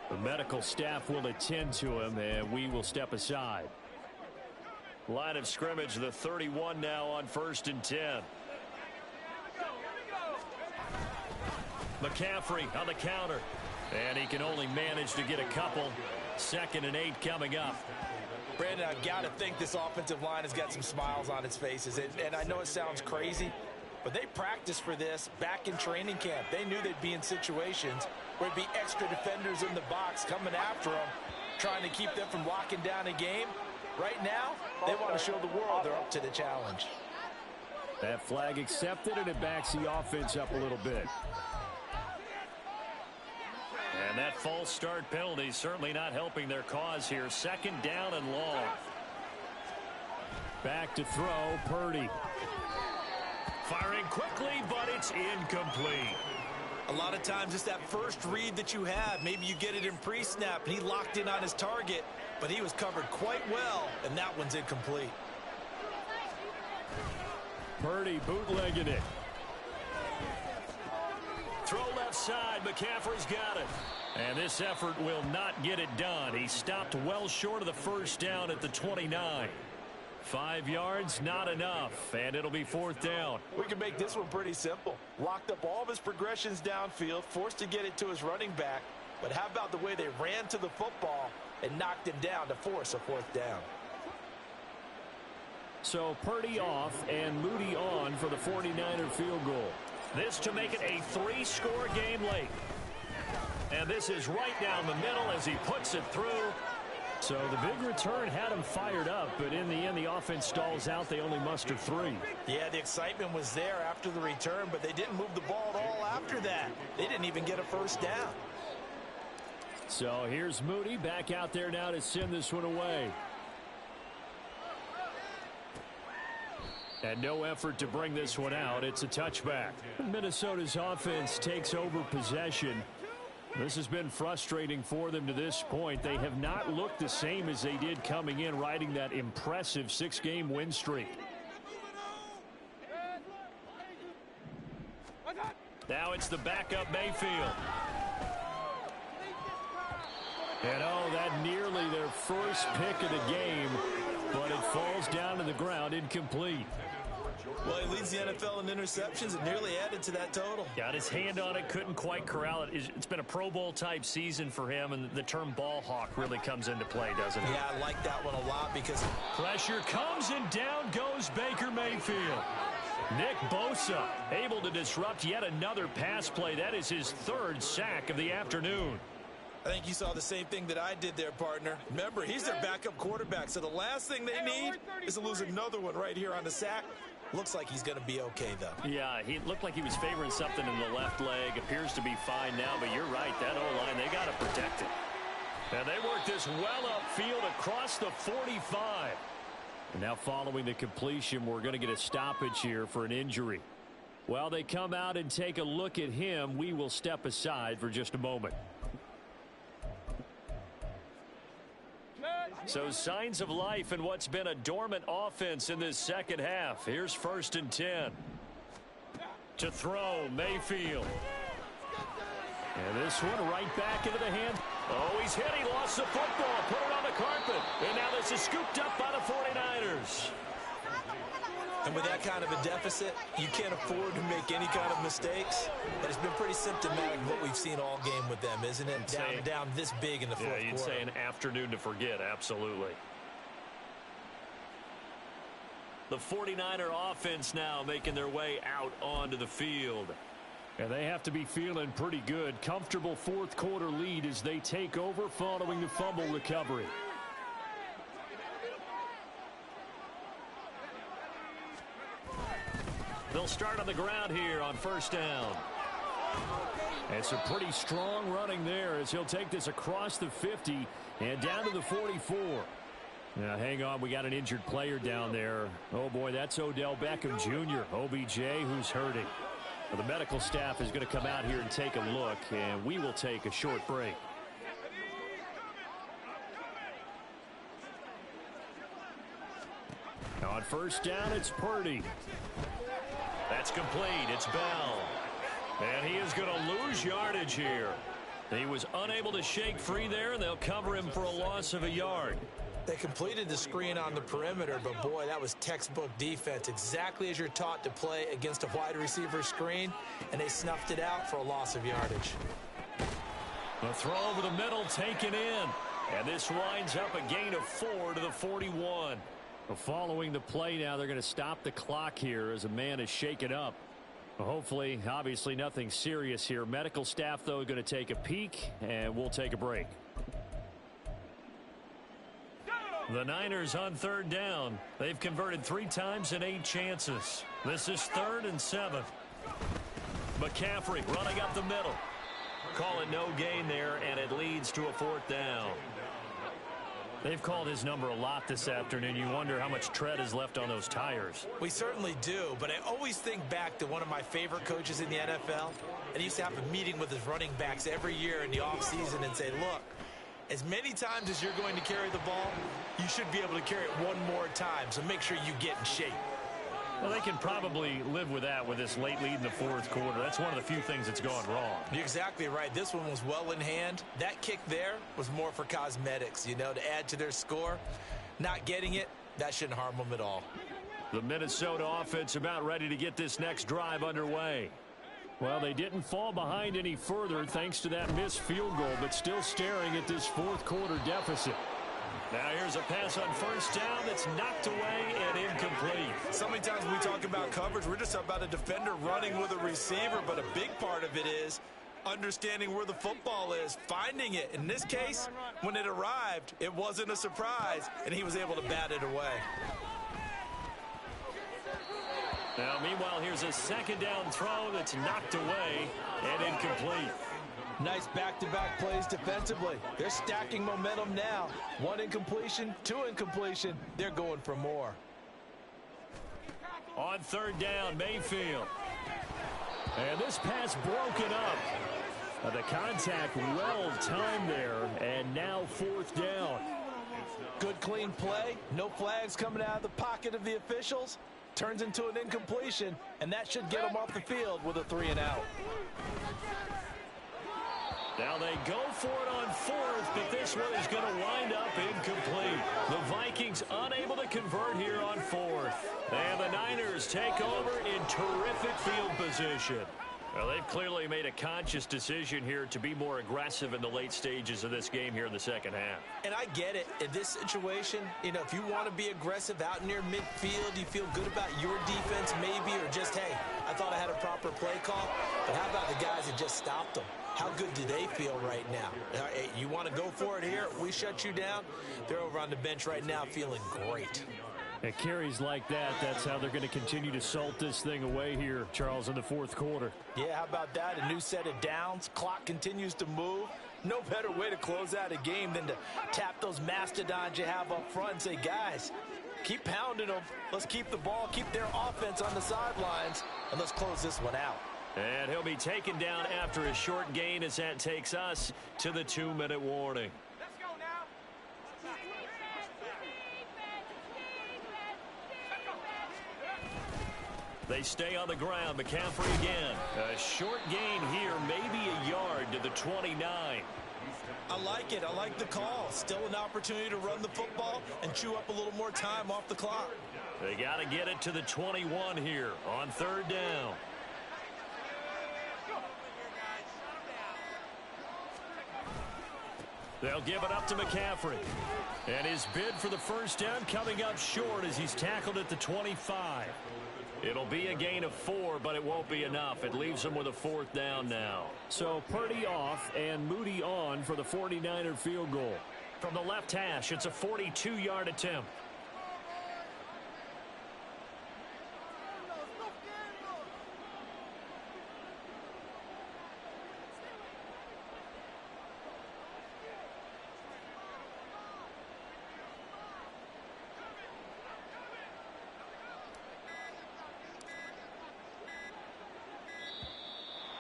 D: The medical staff will attend to him, and we will step aside.
B: Line of scrimmage, the 31 now on 1st and 10. McCaffrey on the counter. And he can only manage to get a couple. 2nd and 8 coming up.
C: Brandon, I've got to think this offensive line has got some smiles on its faces. And I know it sounds crazy, but they practiced for this back in training camp. They knew they'd be in situations where it'd be extra defenders in the box coming after them, trying to keep them from locking down a game. Right now, they want to show the world they're up to the challenge.
D: That flag accepted, and it backs the offense up a little bit.
B: And that false start penalty certainly not helping their cause here. 2nd down and long.
D: Back to throw, Purdy.
B: Firing quickly, but it's incomplete.
C: A lot of times it's that first read that you have. Maybe you get it in pre-snap, and he locked in on his target, but he was covered quite well, and that one's incomplete.
D: Purdy bootlegging it.
B: Throw left side. McCaffrey's got it. And this effort will not get it done. He stopped well short of the 1st down at the 29. 5 yards, not enough, and it'll be 4th down.
C: We can make this one pretty simple. Locked up all of his progressions downfield, forced to get it to his running back. But how about the way they ran to the football and knocked him down to force a 4th down?
D: So Purdy off and Moody on for the 49er field goal.
B: This to make it a 3-score game late. And this is right down the middle as he puts it through.
D: So the big return had him fired up, but in the end, the offense stalls out. They only muster 3.
C: Yeah, the excitement was there after the return, but they didn't move the ball at all after that. They didn't even get a 1st down.
D: So here's Moody back out there now to send this one away. And no effort to bring this one out. It's a touchback. Minnesota's offense takes over possession. This has been frustrating for them to this point. They have not looked the same as they did coming in, riding that impressive 6-game win streak. Now it's the backup Mayfield. And oh, that nearly their first pick of the game, but it falls down to the ground incomplete.
C: Well, he leads the NFL in interceptions and nearly added to that total.
B: Got his hand on it, couldn't quite corral it. It's been a Pro Bowl type season for him, and the term ball hawk really comes into play, doesn't it?
C: Yeah, I like that one a lot because
B: pressure comes and down goes Baker Mayfield. Nick Bosa able to disrupt yet another pass play. That is his 3rd sack of the afternoon.
C: I think you saw the same thing that I did there, partner. Remember, he's their backup quarterback, so the last thing they need is to lose another one right here on the sack. Looks like he's going to be okay, though.
B: Yeah, he looked like he was favoring something in the left leg. Appears to be fine now, but you're right. That O-line, they got to protect it. And they work this well upfield across the 45. And now following the completion, we're going to get a stoppage here for an injury. While they come out and take a look at him, we will step aside for just a moment. So signs of life in what's been a dormant offense in this second half. Here's 1st and 10. To throw, Mayfield. And this one right back into the hand. Oh, he's hit. He lost the football. Put it on the carpet. And now this is scooped up by the 49ers.
C: And with that kind of a deficit, you can't afford to make any kind of mistakes. But it's been pretty symptomatic of what we've seen all game with them, isn't it? Down this big in the fourth quarter.
B: Yeah, you'd say an afternoon to forget, absolutely. The 49er offense now making their way out onto the field.
D: And they have to be feeling pretty good. Comfortable 4th quarter lead as they take over following the fumble recovery.
B: They'll start on the ground here on 1st down.
D: It's a pretty strong running there as he'll take this across the 50 and down to the 44. Now, hang on. We got an injured player down there. Oh, boy, that's Odell Beckham Jr., OBJ, who's hurting. Well, the medical staff is going to come out here and take a look, and we will take a short break. On 1st down, it's Purdy.
B: That's complete. It's Bell. And he is going to lose yardage here. He was unable to shake free there, and they'll cover him for a loss of a yard.
C: They completed the screen on the perimeter, but boy, that was textbook defense. Exactly as you're taught to play against a wide receiver screen, and they snuffed it out for a loss of yardage.
B: The throw over the middle taken in. And this winds up a gain of 4 to the 41.
D: Well, following the play now, they're going to stop the clock here as a man is shaken up. Well, hopefully, obviously nothing serious here. Medical staff, though, going to take a peek, and we'll take a break.
B: The Niners on 3rd down. They've converted 3 times in 8 chances. This is 3rd and 7. McCaffrey running up the middle. Call it no gain there, and it leads to a 4th down.
D: They've called his number a lot this afternoon. You wonder how much tread is left on those tires.
C: We certainly do, but I always think back to one of my favorite coaches in the NFL. And he used to have a meeting with his running backs every year in the offseason and say, look, as many times as you're going to carry the ball, you should be able to carry it one more time, so make sure you get in shape.
D: Well, they can probably live with that with this late lead in the 4th quarter. That's one of the few things that's gone wrong.
C: You're exactly right. This one was well in hand. That kick there was more for cosmetics, you know, to add to their score. Not getting it, that shouldn't harm them at all.
D: The Minnesota offense about ready to get this next drive underway. Well, they didn't fall behind any further thanks to that missed field goal, but still staring at this 4th quarter deficit.
B: Now here's a pass on 1st down that's knocked away and incomplete.
C: So many times when we talk about coverage, we're just about a defender running with a receiver, but a big part of it is understanding where the football is, finding it. In this case, when it arrived, it wasn't a surprise, and he was able to bat it away.
B: Now, meanwhile, here's a 2nd down throw that's knocked away and incomplete.
F: Nice back-to-back plays defensively. They're stacking momentum now. 1 incompletion, 2 incompletion. They're going for more.
D: On 3rd down, Mayfield. And this pass broken up. The contact well timed there, and now 4th down.
F: Good clean play. No flags coming out of the pocket of the officials. Turns into an incompletion, and that should get them off the field with a 3-and-out.
B: Now they go for it on 4th, but this one is going to wind up incomplete. The Vikings unable to convert here on 4th. And the Niners take over in terrific field position. Well, they've clearly made a conscious decision here to be more aggressive in the late stages of this game here in the second half.
C: And I get it. In this situation, if you want to be aggressive out near midfield, you feel good about your defense maybe, or just, hey, I thought I had a proper play call. But how about the guys that just stopped them? How good do they feel right now? Hey, you want to go for it here? We shut you down. They're over on the bench right now feeling great.
D: It carries like that. That's how they're going to continue to salt this thing away here, Charles, in the 4th quarter.
F: Yeah, how about that? A new set of downs. Clock continues to move. No better way to close out a game than to tap those mastodons you have up front and say, guys, keep pounding them. Let's keep the ball, keep their offense on the sidelines, and let's close this one out.
B: And he'll be taken down after a short gain as that takes us to the 2-minute warning.
G: Let's go now.
B: They stay on the ground. McCaffrey again. A short gain here, maybe a yard to the 29.
C: I like it. I like the call. Still an opportunity to run the football and chew up a little more time off the clock.
B: They got to get it to the 21 here on 3rd down. They'll give it up to McCaffrey. And his bid for the first down coming up short as he's tackled at the 25. It'll be a gain of 4, but it won't be enough. It leaves him with a 4th down now.
D: So Purdy off and Moody on for the 49er field goal.
B: From the left hash, it's a 42-yard attempt.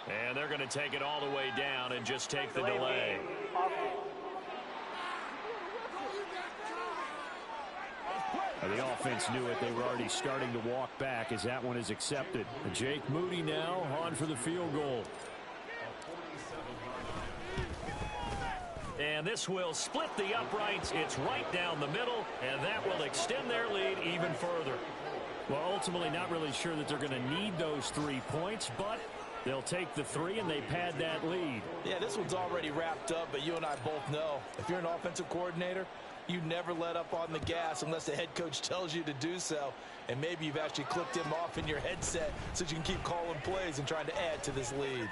B: And they're going to take it all the way down and just take the delay.
D: The offense knew it. They were already starting to walk back as that one is accepted. Jake Moody now on for the field goal.
B: And this will split the uprights. It's right down the middle, and that will extend their lead even further.
D: Well, ultimately not really sure that they're going to need those 3 points, but they'll take the 3 and they pad that lead.
F: Yeah, this one's already wrapped up, but you and I both know if you're an offensive coordinator, you never let up on the gas unless the head coach tells you to do so. And maybe you've actually clicked him off in your headset so you can keep calling plays and trying to add to this lead.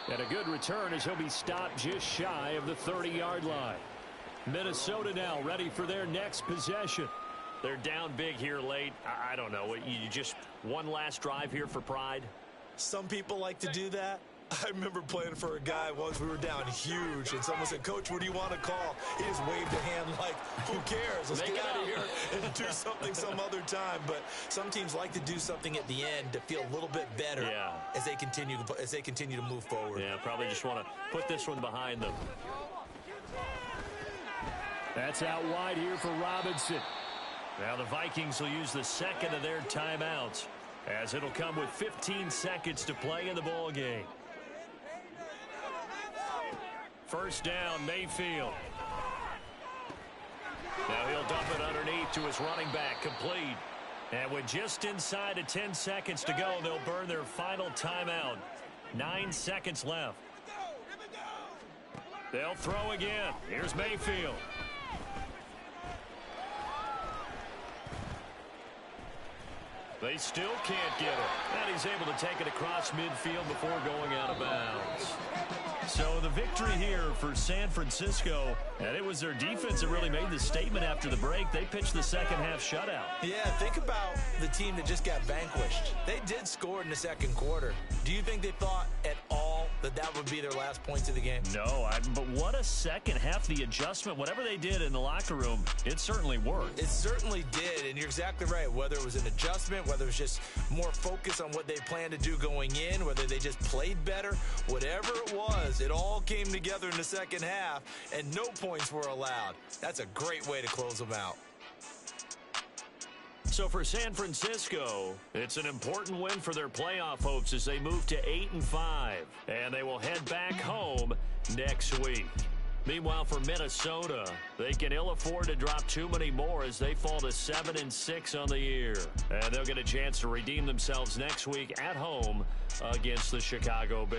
D: And a good return as he'll be stopped just shy of the 30-yard line. Minnesota now ready for their next possession.
B: They're down big here late. I don't know. You just one last drive here for pride?
C: Some people like to do that. I remember playing for a guy once. We were down huge, and someone said, "Coach, what do you want to call?" He just waved a hand like, who cares? Let's get out of here and do something some other time. But some teams like to do something at the end to feel a little bit better as they continue to move forward.
B: Yeah, probably just want to put this one behind them.
D: That's out wide here for Robinson.
B: Now the Vikings will use the second of their timeouts, as it'll come with 15 seconds to play in the ball game. First down, Mayfield. Now he'll dump it underneath to his running back, complete. And with just inside of 10 seconds to go, they'll burn their final timeout. 9 seconds left. They'll throw again. Here's Mayfield. They still can't get it. And he's able to take it across midfield before going out of bounds. So the victory here for San Francisco, and it was their defense that really made the statement after the break. They pitched the second half shutout.
C: Yeah, think about the team that just got vanquished. They did score in the second quarter. Do you think they thought at all that would be their last points of the game?
B: No, but what a second half. The adjustment, whatever they did in the locker room, it certainly worked.
C: It certainly did, and you're exactly right. Whether it was an adjustment, whether it was just more focus on what they planned to do going in, whether they just played better, whatever it was, it all came together in the second half, and no points were allowed. That's a great way to close them out.
B: So for San Francisco, it's an important win for their playoff hopes as they move to 8-5, and they will head back home next week. Meanwhile, for Minnesota, they can ill afford to drop too many more as they fall to 7-6 on the year. And they'll get a chance to redeem themselves next week at home against the Chicago Bears.